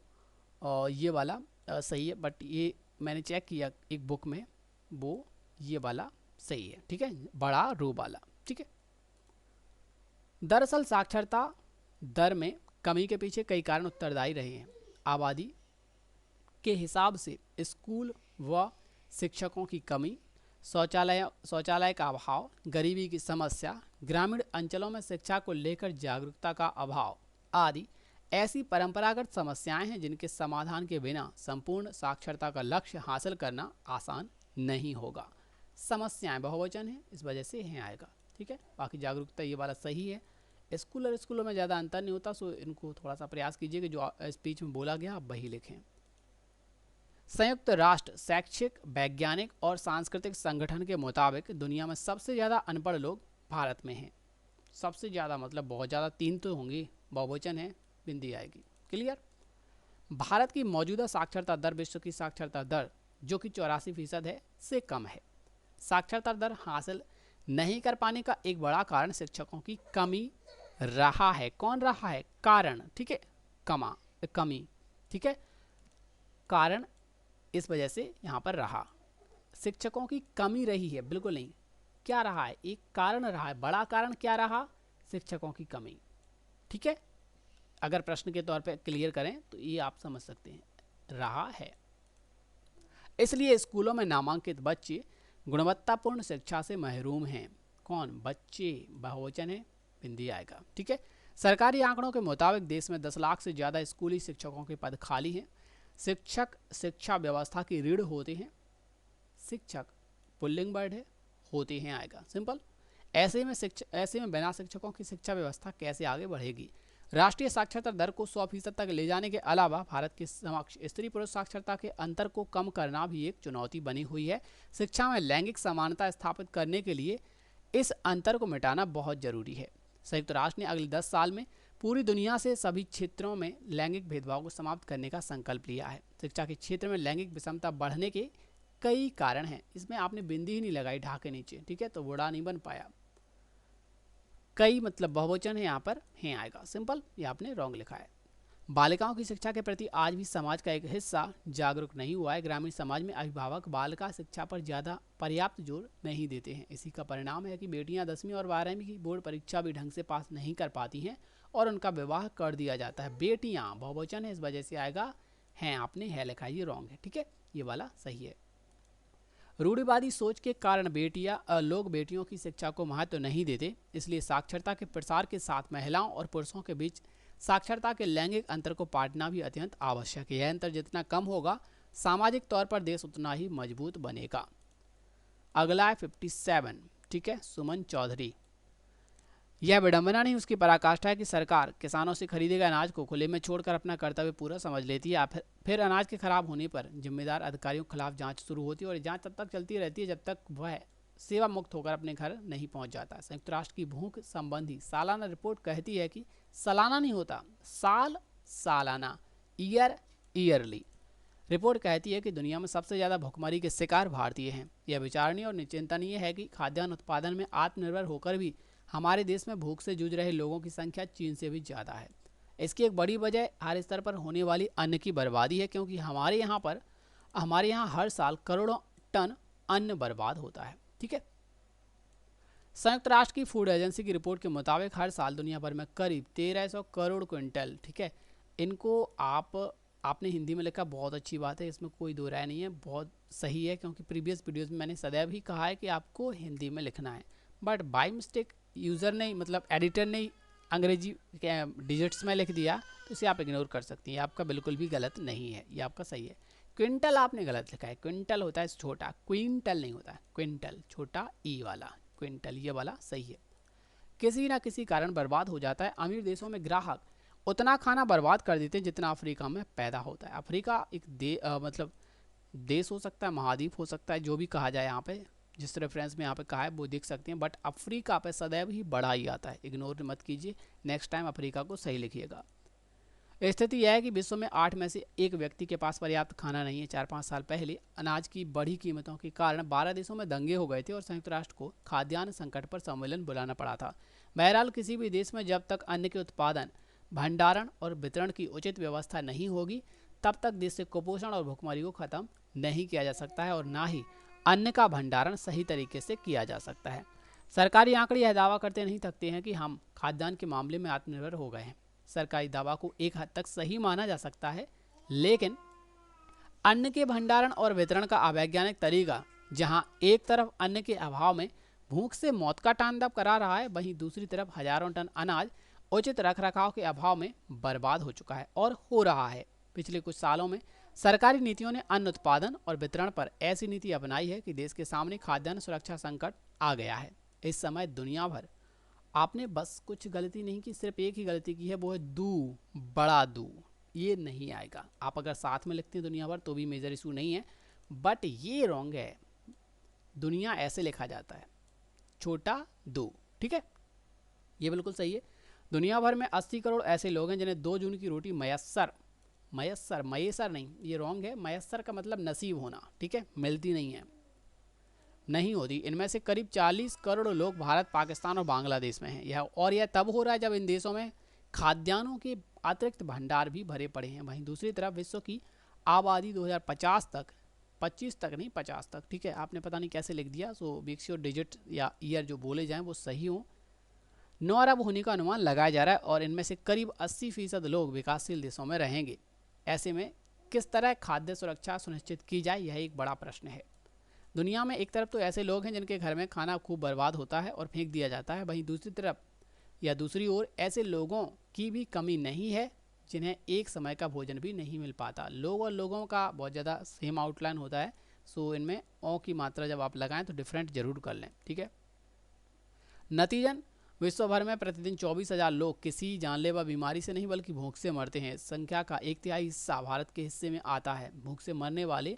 ये वाला सही है, बट ये मैंने चेक किया एक बुक में, वो ये वाला सही है, ठीक है, बड़ा रो वाला, ठीक है। दरअसल साक्षरता दर में कमी के पीछे कई कारण उत्तरदायी रहे हैं। आबादी के हिसाब से स्कूल व शिक्षकों की कमी, शौचालय का अभाव, गरीबी की समस्या, ग्रामीण अंचलों में शिक्षा को लेकर जागरूकता का अभाव आदि ऐसी परंपरागत समस्याएं हैं जिनके समाधान के बिना संपूर्ण साक्षरता का लक्ष्य हासिल करना आसान नहीं होगा। समस्याएं बहुवचन है, इस वजह से यहाँ आएगा, ठीक है। बाकी जागरूकता ये वाला सही है। स्कूल और स्कूलों में ज़्यादा अंतर नहीं होता, सो इनको थोड़ा सा प्रयास कीजिए कि जो स्पीच में बोला गया आप वही लिखें। संयुक्त राष्ट्र शैक्षिक, वैज्ञानिक और सांस्कृतिक संगठन के मुताबिक दुनिया में सबसे ज़्यादा अनपढ़ लोग भारत में हैं। सबसे ज़्यादा मतलब बहुत ज़्यादा, 3 तो होंगे, बहुवचन है, बिंदी आएगी, क्लियर। भारत की मौजूदा साक्षरता दर विश्व की साक्षरता दर जो कि 84% है से कम है। साक्षरता दर हासिल नहीं कर पाने का एक बड़ा कारण शिक्षकों की कमी रहा है। कौन रहा है? कारण, ठीक है, कमी, ठीक है, कारण इस वजह से यहाँ पर रहा, शिक्षकों की कमी रही है, बिल्कुल नहीं। क्या रहा है? एक कारण रहा है, बड़ा कारण क्या रहा? शिक्षकों की कमी, ठीक है। अगर प्रश्न के तौर पे क्लियर करें तो ये आप समझ सकते हैं रहा है। इसलिए स्कूलों में नामांकित बच्चे गुणवत्तापूर्ण शिक्षा से महरूम हैं। कौन? बच्चे, बहुवचन है, बिंदी आएगा। ठीक है। सरकारी आंकड़ों के मुताबिक देश में 10 लाख से ज़्यादा स्कूली शिक्षकों के पद खाली हैं। शिक्षक शिक्षा व्यवस्था की रीढ़ होते हैं। शिक्षक पुल्लिंग वर्ड है, होते हैं आएगा, सिंपल। ऐसे में बिना शिक्षकों की शिक्षा व्यवस्था कैसे आगे बढ़ेगी? राष्ट्रीय साक्षरता दर को 100% तक ले जाने के अलावा भारत के समक्ष स्त्री पुरुष साक्षरता के अंतर को कम करना भी एक चुनौती बनी हुई है। शिक्षा में लैंगिक समानता स्थापित करने के लिए इस अंतर को मिटाना बहुत जरूरी है। संयुक्त राष्ट्र ने अगले 10 साल में पूरी दुनिया से सभी क्षेत्रों में लैंगिक भेदभाव को समाप्त करने का संकल्प लिया है। शिक्षा के क्षेत्र में लैंगिक विषमता बढ़ने के कई कारण हैं। इसमें आपने बिंदी ही नहीं लगाई ढा के नीचे, ठीक है, तो बड़ा नहीं बन पाया। कई मतलब बहुवचन है, यहाँ पर हैं आएगा, सिंपल। ये आपने रॉन्ग लिखा है। बालिकाओं की शिक्षा के प्रति आज भी समाज का एक हिस्सा जागरूक नहीं हुआ है। ग्रामीण समाज में अभिभावक बालिका शिक्षा पर ज़्यादा पर्याप्त जोर नहीं देते हैं। इसी का परिणाम है कि बेटियां 10वीं और 12वीं की बोर्ड परीक्षा भी ढंग से पास नहीं कर पाती हैं और उनका विवाह कर दिया जाता है। बेटियां बहुवचन है, इस वजह से आएगा हैं, आपने है लिखा है, ये रॉन्ग है। ठीक है, ये वाला सही है। रूढ़िवादी सोच के कारण लोग बेटियों की शिक्षा को महत्व नहीं देते। इसलिए साक्षरता के प्रसार के साथ महिलाओं और पुरुषों के बीच साक्षरता के लैंगिक अंतर को पाटना भी अत्यंत आवश्यक है। यह अंतर जितना कम होगा, सामाजिक तौर पर देश उतना ही मजबूत बनेगा। अगला है 57, ठीक है, सुमन चौधरी। यह विडंबना नहीं, उसकी पराकाष्ठा है कि सरकार किसानों से खरीदे गए अनाज को खुले में छोड़कर अपना कर्तव्य पूरा समझ लेती है। फिर अनाज के खराब होने पर जिम्मेदार अधिकारियों के खिलाफ जांच शुरू होती है और जांच तब तक चलती रहती है जब तक वह सेवा मुक्त होकर अपने घर नहीं पहुंच जाता। संयुक्त राष्ट्र की भूख संबंधी सालाना रिपोर्ट कहती है कि सालाना नहीं होता, सालाना, ईयरली रिपोर्ट कहती है कि दुनिया में सबसे ज़्यादा भुखमरी के शिकार भारतीय हैं। यह विचारणीय और चिंतनीय है कि खाद्यान्न उत्पादन में आत्मनिर्भर होकर भी हमारे देश में भूख से जूझ रहे लोगों की संख्या चीन से भी ज़्यादा है। इसकी एक बड़ी वजह हर स्तर पर होने वाली अन्न की बर्बादी है, क्योंकि हमारे यहाँ हर साल करोड़ों टन अन्न बर्बाद होता है। ठीक है। संयुक्त राष्ट्र की फूड एजेंसी की रिपोर्ट के मुताबिक हर साल दुनिया भर में करीब 1300 करोड़ क्विंटल, ठीक है, इनको आपने हिंदी में लिखा, बहुत अच्छी बात है, इसमें कोई दो राय नहीं है, बहुत सही है, क्योंकि प्रीवियस वीडियोस में मैंने सदैव ही कहा है कि आपको हिंदी में लिखना है, बट बाय मिस्टेक यूज़र ने मतलब एडिटर ने अंग्रेजी डिजिट्स में लिख दिया, तो इसे आप इग्नोर कर सकती हैं। आपका बिल्कुल भी गलत नहीं है, ये आपका सही है। क्विंटल आपने गलत लिखा है, क्विंटल होता है छोटा, क्विंटल नहीं होता है, क्विंटल छोटा ई वाला, क्विंटल ये वाला सही है। किसी ना किसी कारण बर्बाद हो जाता है। अमीर देशों में ग्राहक उतना खाना बर्बाद कर देते हैं जितना अफ्रीका में पैदा होता है। अफ्रीका एक मतलब देश हो सकता है, महाद्वीप हो सकता है, जो भी कहा जाए, यहाँ पे जिस रेफरेंस में यहाँ पे कहा है वो देख सकते हैं, बट अफ्रीका पे सदैव ही बड़ा ही आता है, इग्नोर मत कीजिए, नेक्स्ट टाइम अफ्रीका को सही लिखिएगा। स्थिति यह है कि विश्व में 8 में से 1 व्यक्ति के पास पर्याप्त खाना नहीं है। 4-5 साल पहले अनाज की बढ़ी कीमतों के कारण 12 देशों में दंगे हो गए थे और संयुक्त राष्ट्र को खाद्यान्न संकट पर सम्मेलन बुलाना पड़ा था। बहरहाल किसी भी देश में जब तक अन्न के उत्पादन, भंडारण और वितरण की उचित व्यवस्था नहीं होगी, तब तक देश से कुपोषण और भुखमरी को खत्म नहीं किया जा सकता है और ना ही अन्न का भंडारण सही तरीके से किया जा सकता है। सरकारी आंकड़े यह दावा करते नहीं थकते हैं कि हम खाद्यान्न के मामले में आत्मनिर्भर हो गए हैं। सरकारी दावा को एक हद तक सही माना जा सकता है, लेकिन अन्न के भंडारण और वितरण का अवैज्ञानिक तरीका जहां एक तरफ अन्न के अभाव में भूख से मौत का तांडव करा रहा है, वहीं दूसरी तरफ हजारों टन अनाज उचित रखरखाव के अभाव में बर्बाद हो चुका है और हो रहा है। पिछले कुछ सालों में सरकारी नीतियों ने अन्न उत्पादन और वितरण पर ऐसी नीति अपनाई है कि देश के सामने खाद्यान्न सुरक्षा संकट आ गया है। इस समय दुनिया भर आपने बस कुछ गलती नहीं की, सिर्फ एक ही गलती की है, वो है दू, बड़ा दू, ये नहीं आएगा। आप अगर साथ में लिखते हैं दुनिया भर तो भी मेजर इशू नहीं है, बट ये रॉन्ग है। दुनिया ऐसे लिखा जाता है, छोटा दो, ठीक है, ये बिल्कुल सही है। दुनिया भर में 80 करोड़ ऐसे लोग हैं जिन्हें 2 जून की रोटी मयसर नहीं, ये रॉन्ग है। मयसर का मतलब नसीब होना, ठीक है, मिलती नहीं है, नहीं होती। इनमें से करीब 40 करोड़ लोग भारत, पाकिस्तान और बांग्लादेश में हैं। यह तब हो रहा है जब इन देशों में खाद्यान्नों के अतिरिक्त भंडार भी भरे पड़े हैं। वहीं दूसरी तरफ विश्व की आबादी 2050 तक, 25 तक नहीं 50 तक, ठीक है, आपने पता नहीं कैसे लिख दिया, सो मेक श्योर डिजिट या ईयर जो बोले जाएं वो सही हो। 9 अरब होने का अनुमान लगाया जा रहा है और इनमें से करीब 80% लोग विकासशील देशों में रहेंगे। ऐसे में किस तरह खाद्य सुरक्षा सुनिश्चित की जाए, यह एक बड़ा प्रश्न है। दुनिया में एक तरफ तो ऐसे लोग हैं जिनके घर में खाना खूब बर्बाद होता है और फेंक दिया जाता है, वहीं दूसरी तरफ या दूसरी ओर ऐसे लोगों की भी कमी नहीं है जिन्हें एक समय का भोजन भी नहीं मिल पाता। लोग और लोगों का बहुत ज़्यादा सेम आउटलाइन होता है, सो इनमें ओ की मात्रा जब आप लगाएं तो डिफरेंट जरूर कर लें, ठीक है। नतीजन विश्व भर में प्रतिदिन 24,000 लोग किसी जानलेवा बीमारी से नहीं बल्कि भूख से मरते हैं। संख्या का 1/3 हिस्सा भारत के हिस्से में आता है। भूख से मरने वाले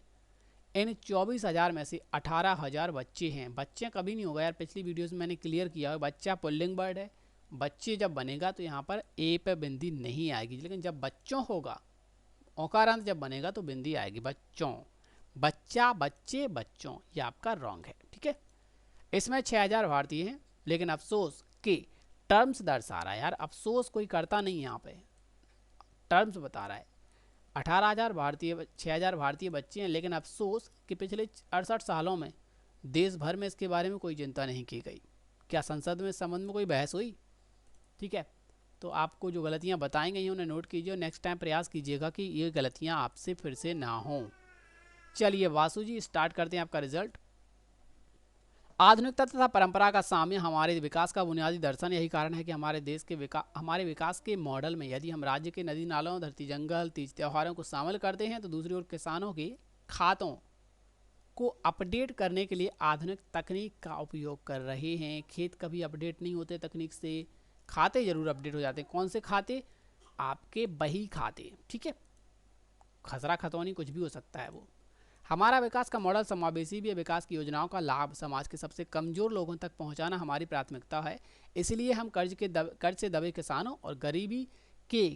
इन 24,000 में से 18,000 बच्चे हैं। बच्चे कभी नहीं होगा यार, पिछली वीडियोस में मैंने क्लियर किया है, बच्चा पुल्लिंग वर्ड है। बच्चे जब बनेगा तो यहाँ पर ए पे बिंदी नहीं आएगी, लेकिन जब बच्चों होगा, औकारांत जब बनेगा तो बिंदी आएगी। बच्चों, बच्चा, बच्चे, बच्चों, ये आपका रॉन्ग है, ठीक है। इसमें 6,000 भारतीय हैं, लेकिन अफसोस के टर्म्स दर्शा रहा है यार, अफसोस कोई करता नहीं, यहाँ पे टर्म्स बता रहा है। 18,000 भारतीय, 6,000 भारतीय बच्चे हैं, लेकिन अफसोस कि पिछले 68 सालों में देश भर में इसके बारे में कोई चिंता नहीं की गई। क्या संसद में इस संबंध में कोई बहस हुई? ठीक है, तो आपको जो गलतियां बताई गई हैं उन्हें नोट कीजिए और नेक्स्ट टाइम प्रयास कीजिएगा कि ये गलतियां आपसे फिर से ना हों। चलिए वासु जी, स्टार्ट करते हैं आपका रिजल्ट। आधुनिकता तथा परंपरा का साम्य हमारे विकास का बुनियादी दर्शन। यही कारण है कि हमारे देश के हमारे विकास के मॉडल में यदि हम राज्य के नदी नालों, धरती, जंगल, तीज त्योहारों को शामिल करते हैं तो दूसरी ओर किसानों के खातों को अपडेट करने के लिए आधुनिक तकनीक का उपयोग कर रहे हैं। खेत कभी अपडेट नहीं होते तकनीक से, खाते जरूर अपडेट हो जाते हैं। कौन से खाते? आपके बही खाते, ठीक है। खसरा खतौनी कुछ भी हो सकता है वो। हमारा विकास का मॉडल समावेशी भी है। विकास की योजनाओं का लाभ समाज के सबसे कमजोर लोगों तक पहुंचाना हमारी प्राथमिकता है। इसलिए हम कर्ज से दबे किसानों और गरीबी के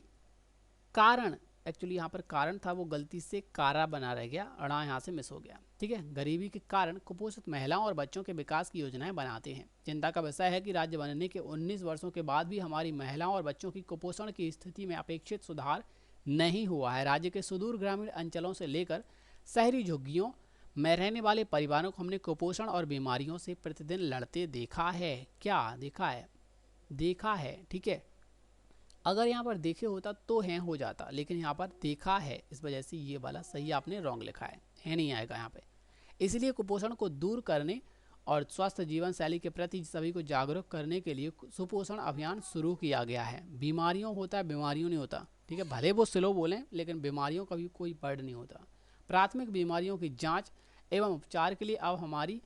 कारण, एक्चुअली यहाँ पर कारण था वो गलती से कारा बना रह गया, अड़ा यहाँ से मिस हो गया, ठीक है। गरीबी के कारण कुपोषित महिलाओं और बच्चों के विकास की योजनाएं बनाते हैं। चिंता का विषय है कि राज्य बनने के 19 वर्षों के बाद भी हमारी महिलाओं और बच्चों की कुपोषण की स्थिति में अपेक्षित सुधार नहीं हुआ है। राज्य के सुदूर ग्रामीण अंचलों से लेकर शहरी झुग्गियों में रहने वाले परिवारों को हमने कुपोषण और बीमारियों से प्रतिदिन लड़ते देखा है। क्या देखा है? देखा है, ठीक है। अगर यहाँ पर देखे होता तो है हो जाता, लेकिन यहाँ पर देखा है, इस वजह से ये वाला सही आपने रॉन्ग लिखा है नहीं आएगा यहाँ पे। इसलिए कुपोषण को दूर करने और स्वस्थ जीवन शैली के प्रति सभी को जागरूक करने के लिए सुपोषण अभियान शुरू किया गया है। बीमारियों होता है, बीमारियों नहीं होता, ठीक है। भले वो स्लो बोलें, लेकिन बीमारियों का भी कोई वर्ड नहीं होता। प्राथमिक बीमारियों की जांच एवं उपचार के लिए अब हमारी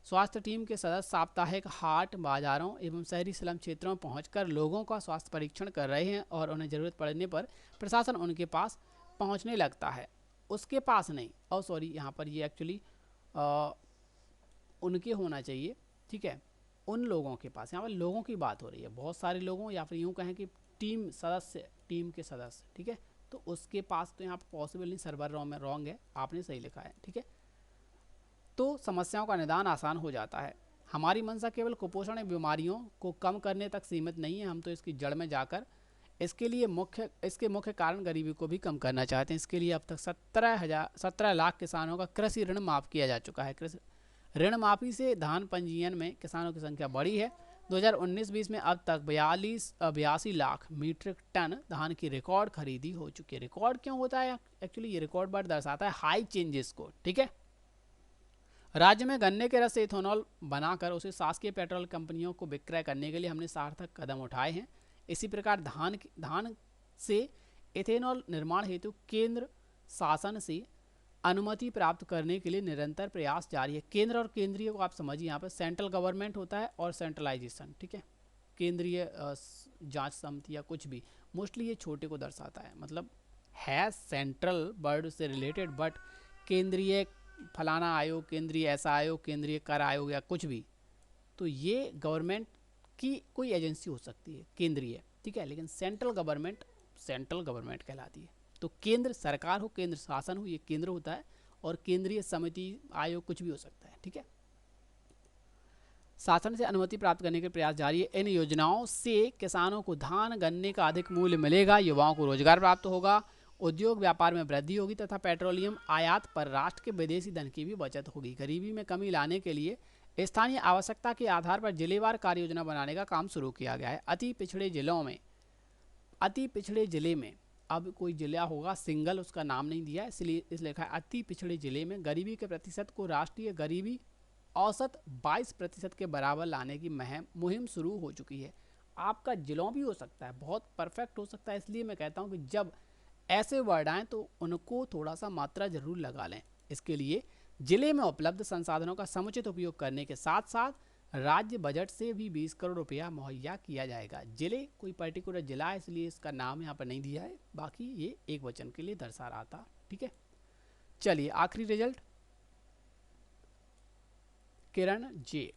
स्वास्थ्य टीम के सदस्य साप्ताहिक हाट, बाजारों एवं शहरी स्लम क्षेत्रों में पहुंचकर लोगों का स्वास्थ्य परीक्षण कर रहे हैं और उन्हें ज़रूरत पड़ने पर प्रशासन उनके पास पहुंचने लगता है। उसके पास नहीं, और सॉरी यहाँ पर ये एक्चुअली उनके होना चाहिए, ठीक है, उन लोगों के पास। यहाँ पर लोगों की बात हो रही है, बहुत सारे लोगों, या फिर यूँ कहें कि टीम सदस्य, टीम के सदस्य, ठीक है। तो उसके पास तो यहाँ पर पॉसिबल नहीं, सर्वर रॉन्ग है, आपने सही लिखा है, ठीक है। तो समस्याओं का निदान आसान हो जाता है। हमारी मंशा केवल कुपोषण या बीमारियों को कम करने तक सीमित नहीं है, हम तो इसकी जड़ में जाकर इसके मुख्य कारण गरीबी को भी कम करना चाहते हैं। इसके लिए अब तक 17 लाख किसानों का कृषि ऋण माफ़ किया जा चुका है। कृषि ऋण माफ़ी से धान पंजीयन में किसानों की संख्या बढ़ी है। 2019-20 में अब तक 82 लाख मीट्रिक टन धान की रिकॉर्ड खरीदी हो चुकी है। रिकॉर्ड क्यों होता है? एक्चुअली ये रिकॉर्ड वर्ड दर्शाता है हाई चेंजेस को, ठीक है। राज्य में गन्ने के रस से इथेनॉल बनाकर उसे शासकीय पेट्रोल कंपनियों को विक्रय करने के लिए हमने सार्थक कदम उठाए हैं। इसी प्रकार धान से इथेनॉल निर्माण हेतु केंद्र शासन से अनुमति प्राप्त करने के लिए निरंतर प्रयास जारी है। केंद्र और केंद्रीय को आप समझिए, यहाँ पर सेंट्रल गवर्नमेंट होता है और सेंट्रलाइजेशन, ठीक है। केंद्रीय जांच समिति या कुछ भी, मोस्टली ये छोटे को दर्शाता है, मतलब है सेंट्रल वर्ड से रिलेटेड, बट केंद्रीय फलाना आयोग, केंद्रीय ऐसा आयोग, केंद्रीय कर आयोग या कुछ भी, तो ये गवर्नमेंट की कोई एजेंसी हो सकती है केंद्रीय, ठीक है। लेकिन सेंट्रल गवर्नमेंट कहलाती है। तो केंद्र सरकार हो, केंद्र शासन हो, ये केंद्र होता है, और केंद्रीय समिति, आयोग कुछ भी हो सकता है, ठीक है। शासन से अनुमति प्राप्त करने के प्रयास जारी है। इन योजनाओं से किसानों को धान, गन्ने का अधिक मूल्य मिलेगा, युवाओं को रोजगार प्राप्त होगा, उद्योग व्यापार में वृद्धि होगी तथा पेट्रोलियम आयात पर राष्ट्र के विदेशी धन की भी बचत होगी। गरीबी में कमी लाने के लिए स्थानीय आवश्यकता के आधार पर जिलेवार कार्य योजना बनाने का काम शुरू किया गया है। अति पिछड़े जिले में अब कोई जिला होगा सिंगल, उसका नाम नहीं दिया इसलिए इस लिखा है अति पिछड़े जिले में गरीबी के प्रतिशत को राष्ट्रीय गरीबी औसत 22% के बराबर लाने की मुहिम शुरू हो चुकी है। आपका जिलों भी हो सकता है, बहुत परफेक्ट हो सकता है, इसलिए मैं कहता हूँ कि जब ऐसे वर्ड आएँ तो उनको थोड़ा सा मात्रा जरूर लगा लें। इसके लिए जिले में उपलब्ध संसाधनों का समुचित उपयोग करने के साथ साथ राज्य बजट से भी 20 करोड़ रुपया मुहैया किया जाएगा। जिले कोई पर्टिकुलर जिला है इसलिए इसका नाम यहाँ पर नहीं दिया है, बाकी ये एक वचन के लिए दर्शा रहा था। ठीक है, चलिए आखिरी रिजल्ट किरण जे।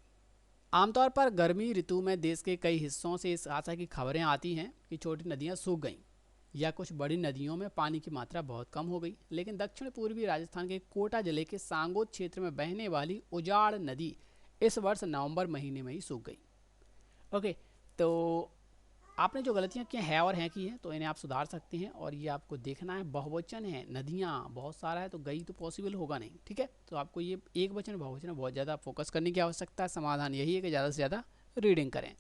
आमतौर पर गर्मी ऋतु में देश के कई हिस्सों से इस आशा की खबरें आती हैं कि छोटी नदियां सूख गईं या कुछ बड़ी नदियों में पानी की मात्रा बहुत कम हो गई, लेकिन दक्षिण पूर्वी राजस्थान के कोटा जिले के सांगोद क्षेत्र में बहने वाली उजाड़ नदी इस वर्ष नवंबर महीने में ही सूख गई। ओके, तो आपने जो गलतियां की है और हैं की हैं तो इन्हें आप सुधार सकते हैं, और ये आपको देखना है बहुवचन है, नदियाँ बहुत सारा है तो गई तो पॉसिबल होगा नहीं। ठीक है, तो आपको ये एक वचन बहुवचन बहुत ज़्यादा फोकस करने की आवश्यकता है। समाधान यही है कि ज़्यादा से ज़्यादा रीडिंग करें।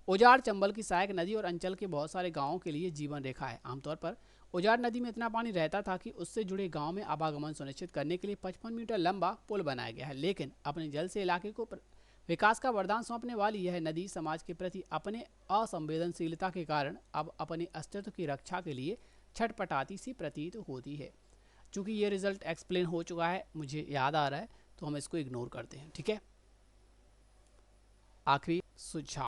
उजाड़ चंबल की सहायक नदी और अंचल के बहुत सारे गाँवों के लिए जीवन रेखा है। आमतौर पर उजाड़ नदी में इतना पानी रहता था कि उससे जुड़े गाँव में आवागमन सुनिश्चित करने के लिए 55 मीटर लंबा पुल बनाया गया है, लेकिन अपने जल से इलाके को विकास का वरदान सौंपने वाली यह नदी समाज के प्रति अपने असंवेदनशीलता के कारण अब अपने अस्तित्व की रक्षा के लिए छटपटाती सी प्रतीत होती है। चूंकि ये रिजल्ट एक्सप्लेन हो चुका है, मुझे याद आ रहा है, तो हम इसको इग्नोर करते हैं। ठीक है, आखिरी सुझाव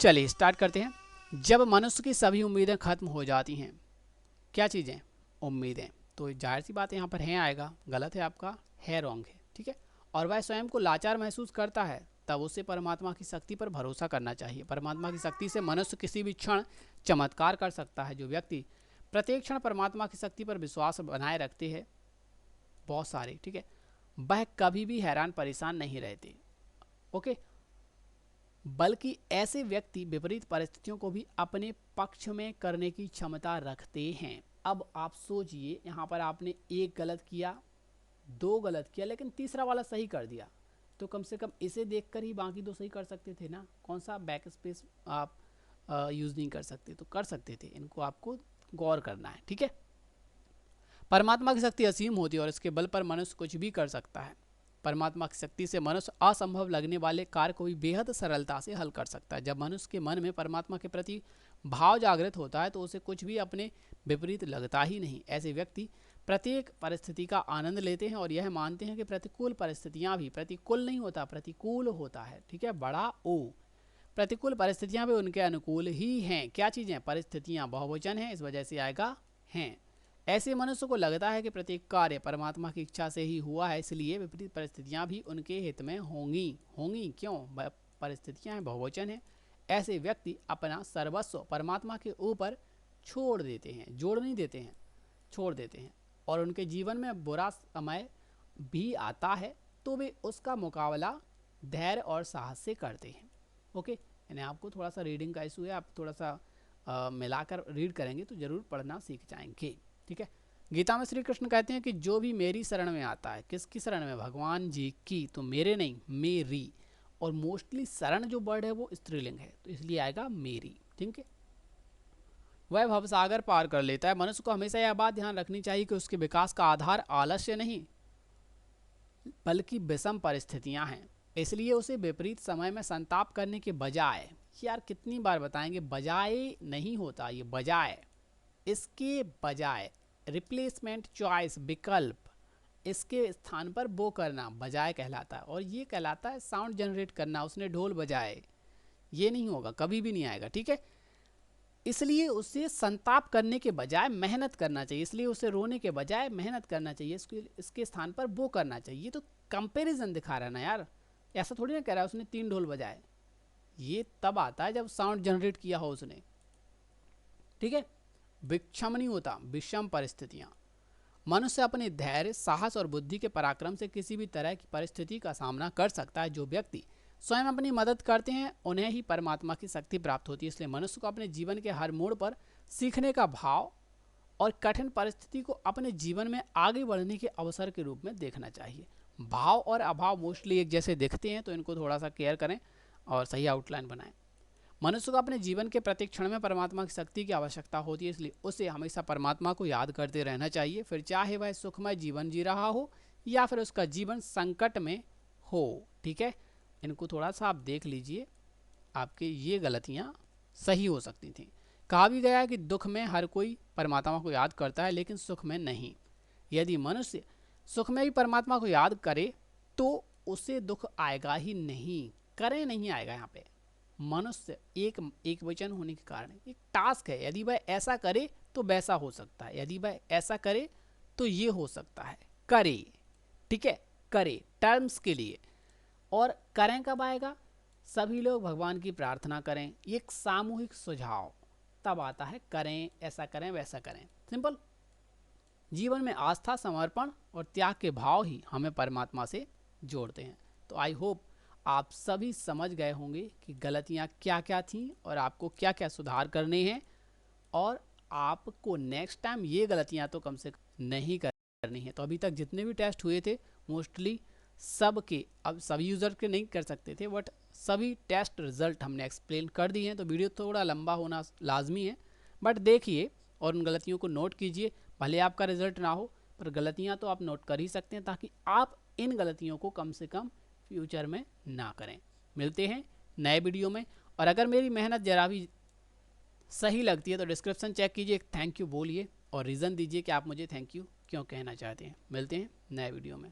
चलिए स्टार्ट करते हैं। जब मनुष्य की सभी उम्मीदें खत्म हो जाती हैं, क्या चीज़ें? उम्मीदें, तो जाहिर सी बात यहाँ पर है आएगा, गलत है आपका, है रॉन्ग है। ठीक है, और वह स्वयं को लाचार महसूस करता है, तब उसे परमात्मा की शक्ति पर भरोसा करना चाहिए। परमात्मा की शक्ति से मनुष्य किसी भी क्षण चमत्कार कर सकता है। जो व्यक्ति प्रत्येक क्षण परमात्मा की शक्ति पर विश्वास बनाए रखते हैं, बहुत सारे, ठीक है, वह कभी भी हैरान परेशान नहीं रहते। ओके, बल्कि ऐसे व्यक्ति विपरीत परिस्थितियों को भी अपने पक्ष में करने की क्षमता रखते हैं। अब आप सोचिए, यहाँ पर आपने एक गलत किया, दो गलत किया, लेकिन तीसरा वाला सही कर दिया, तो कम से कम इसे देखकर ही बाकी दो सही कर सकते थे ना। कौन सा बैक स्पेस आप यूज़ नहीं कर सकते, तो कर सकते थे। इनको आपको गौर करना है। ठीक है, परमात्मा की शक्ति असीम होती है और इसके बल पर मनुष्य कुछ भी कर सकता है। परमात्मा की शक्ति से मनुष्य असंभव लगने वाले कार्य को भी बेहद सरलता से हल कर सकता है। जब मनुष्य के मन में परमात्मा के प्रति भाव जागृत होता है तो उसे कुछ भी अपने विपरीत लगता ही नहीं। ऐसे व्यक्ति प्रत्येक परिस्थिति का आनंद लेते हैं और यह मानते हैं कि प्रतिकूल परिस्थितियां भी, प्रतिकूल नहीं होता, प्रतिकूल होता है। ठीक है, बड़ा ओ, प्रतिकूल परिस्थितियां भी उनके अनुकूल ही हैं। क्या चीज़ें? परिस्थितियां, बहुवचन है, इस वजह से आएगा हैं। ऐसे मनुष्य को लगता है कि प्रत्येक कार्य परमात्मा की इच्छा से ही हुआ है, इसलिए विपरीत परिस्थितियां भी उनके हित में होंगी। क्यों? परिस्थितियां हैं, बहुवचन है। ऐसे व्यक्ति अपना सर्वस्व परमात्मा के ऊपर छोड़ देते हैं, जोड़ नहीं देते हैं, छोड़ देते हैं, और उनके जीवन में बुरा समय भी आता है तो वे उसका मुकाबला धैर्य और साहस से करते हैं। ओके, यानी आपको थोड़ा सा रीडिंग का इशू है, आप थोड़ा सा मिलाकर रीड करेंगे तो जरूर पढ़ना सीख जाएंगे। ठीक है, गीता में श्री कृष्ण कहते हैं कि जो भी मेरी शरण में आता है, किसकी शरण में? भगवान जी की, तो मेरे नहीं, मेरी। और मोस्टली शरण जो वर्ड है वो स्त्रीलिंग है, तो इसलिए आएगा मेरी। ठीक है, वह भवसागर पार कर लेता है। मनुष्य को हमेशा यह बात ध्यान रखनी चाहिए कि उसके विकास का आधार आलस्य नहीं बल्कि विषम परिस्थितियां हैं। इसलिए उसे विपरीत समय में संताप करने के बजाय, यार कितनी बार बताएंगे, बजाय नहीं होता, ये बजाय, इसके बजाय, रिप्लेसमेंट चॉइस, विकल्प, इसके स्थान पर वो करना बजाय कहलाता है। और ये कहलाता है साउंड जनरेट करना। उसने ढोल बजाए, ये नहीं होगा, कभी भी नहीं आएगा। ठीक है, इसलिए उसे संताप करने के बजाय मेहनत करना चाहिए, इसलिए उसे रोने के बजाय मेहनत करना चाहिए, इसके स्थान पर वो करना चाहिए। ये तो कंपैरिजन दिखा रहा है ना यार, ऐसा थोड़ी ना कह रहा है उसने 3 ढोल बजाए। ये तब आता है जब साउंड जनरेट किया हो उसने। ठीक है, विक्षम नहीं होता, विषम परिस्थितियां। मनुष्य अपने धैर्य, साहस और बुद्धि के पराक्रम से किसी भी तरह की परिस्थिति का सामना कर सकता है। जो व्यक्ति स्वयं अपनी मदद करते हैं उन्हें ही परमात्मा की शक्ति प्राप्त होती है। इसलिए मनुष्य को अपने जीवन के हर मोड़ पर सीखने का भाव और कठिन परिस्थिति को अपने जीवन में आगे बढ़ने के अवसर के रूप में देखना चाहिए। भाव और अभाव मोस्टली एक जैसे दिखते हैं, तो इनको थोड़ा सा केयर करें और सही आउटलाइन बनाएं। मनुष्य को अपने जीवन के प्रत्येक क्षण में परमात्मा की शक्ति की आवश्यकता होती है, इसलिए उसे हमेशा परमात्मा को याद करते रहना चाहिए, फिर चाहे वह सुखमय जीवन जी रहा हो या फिर उसका जीवन संकट में हो। ठीक है, इनको थोड़ा सा आप देख लीजिए, आपके ये गलतियाँ सही हो सकती थी। कहा भी गया है कि दुख में हर कोई परमात्मा को याद करता है लेकिन सुख में नहीं। यदि मनुष्य सुख में भी परमात्मा को याद करे तो उसे दुख आएगा ही नहीं, करे नहीं आएगा। यहाँ पे मनुष्य एक वचन होने के कारण एक टास्क है, यदि वह ऐसा करे तो वैसा हो सकता है, यदि वह ऐसा करे तो ये हो सकता है, करे। ठीक है, करे टर्म्स के लिए। और करें कब आएगा? सभी लोग भगवान की प्रार्थना करें, ये एक सामूहिक सुझाव, तब आता है करें, ऐसा करें वैसा करें। सिंपल। जीवन में आस्था, समर्पण और त्याग के भाव ही हमें परमात्मा से जोड़ते हैं। तो आई होप आप सभी समझ गए होंगे कि गलतियाँ क्या क्या थीं और आपको क्या क्या सुधार करने हैं, और आपको नेक्स्ट टाइम ये गलतियाँ तो कम से कम नहीं करनी है। तो अभी तक जितने भी टेस्ट हुए थे मोस्टली सबके, अब सभी यूज़र के नहीं कर सकते थे, बट सभी टेस्ट रिजल्ट हमने एक्सप्लेन कर दिए हैं। तो वीडियो थोड़ा लंबा होना लाजमी है, बट देखिए और उन गलतियों को नोट कीजिए। भले आपका रिजल्ट ना हो पर गलतियां तो आप नोट कर ही सकते हैं, ताकि आप इन गलतियों को कम से कम फ्यूचर में ना करें। मिलते हैं नए वीडियो में, और अगर मेरी मेहनत ज़रा भी सही लगती है तो डिस्क्रिप्शन चेक कीजिए, एक थैंक यू बोलिए और रीज़न दीजिए कि आप मुझे थैंक यू क्यों कहना चाहते हैं। मिलते हैं नए वीडियो में।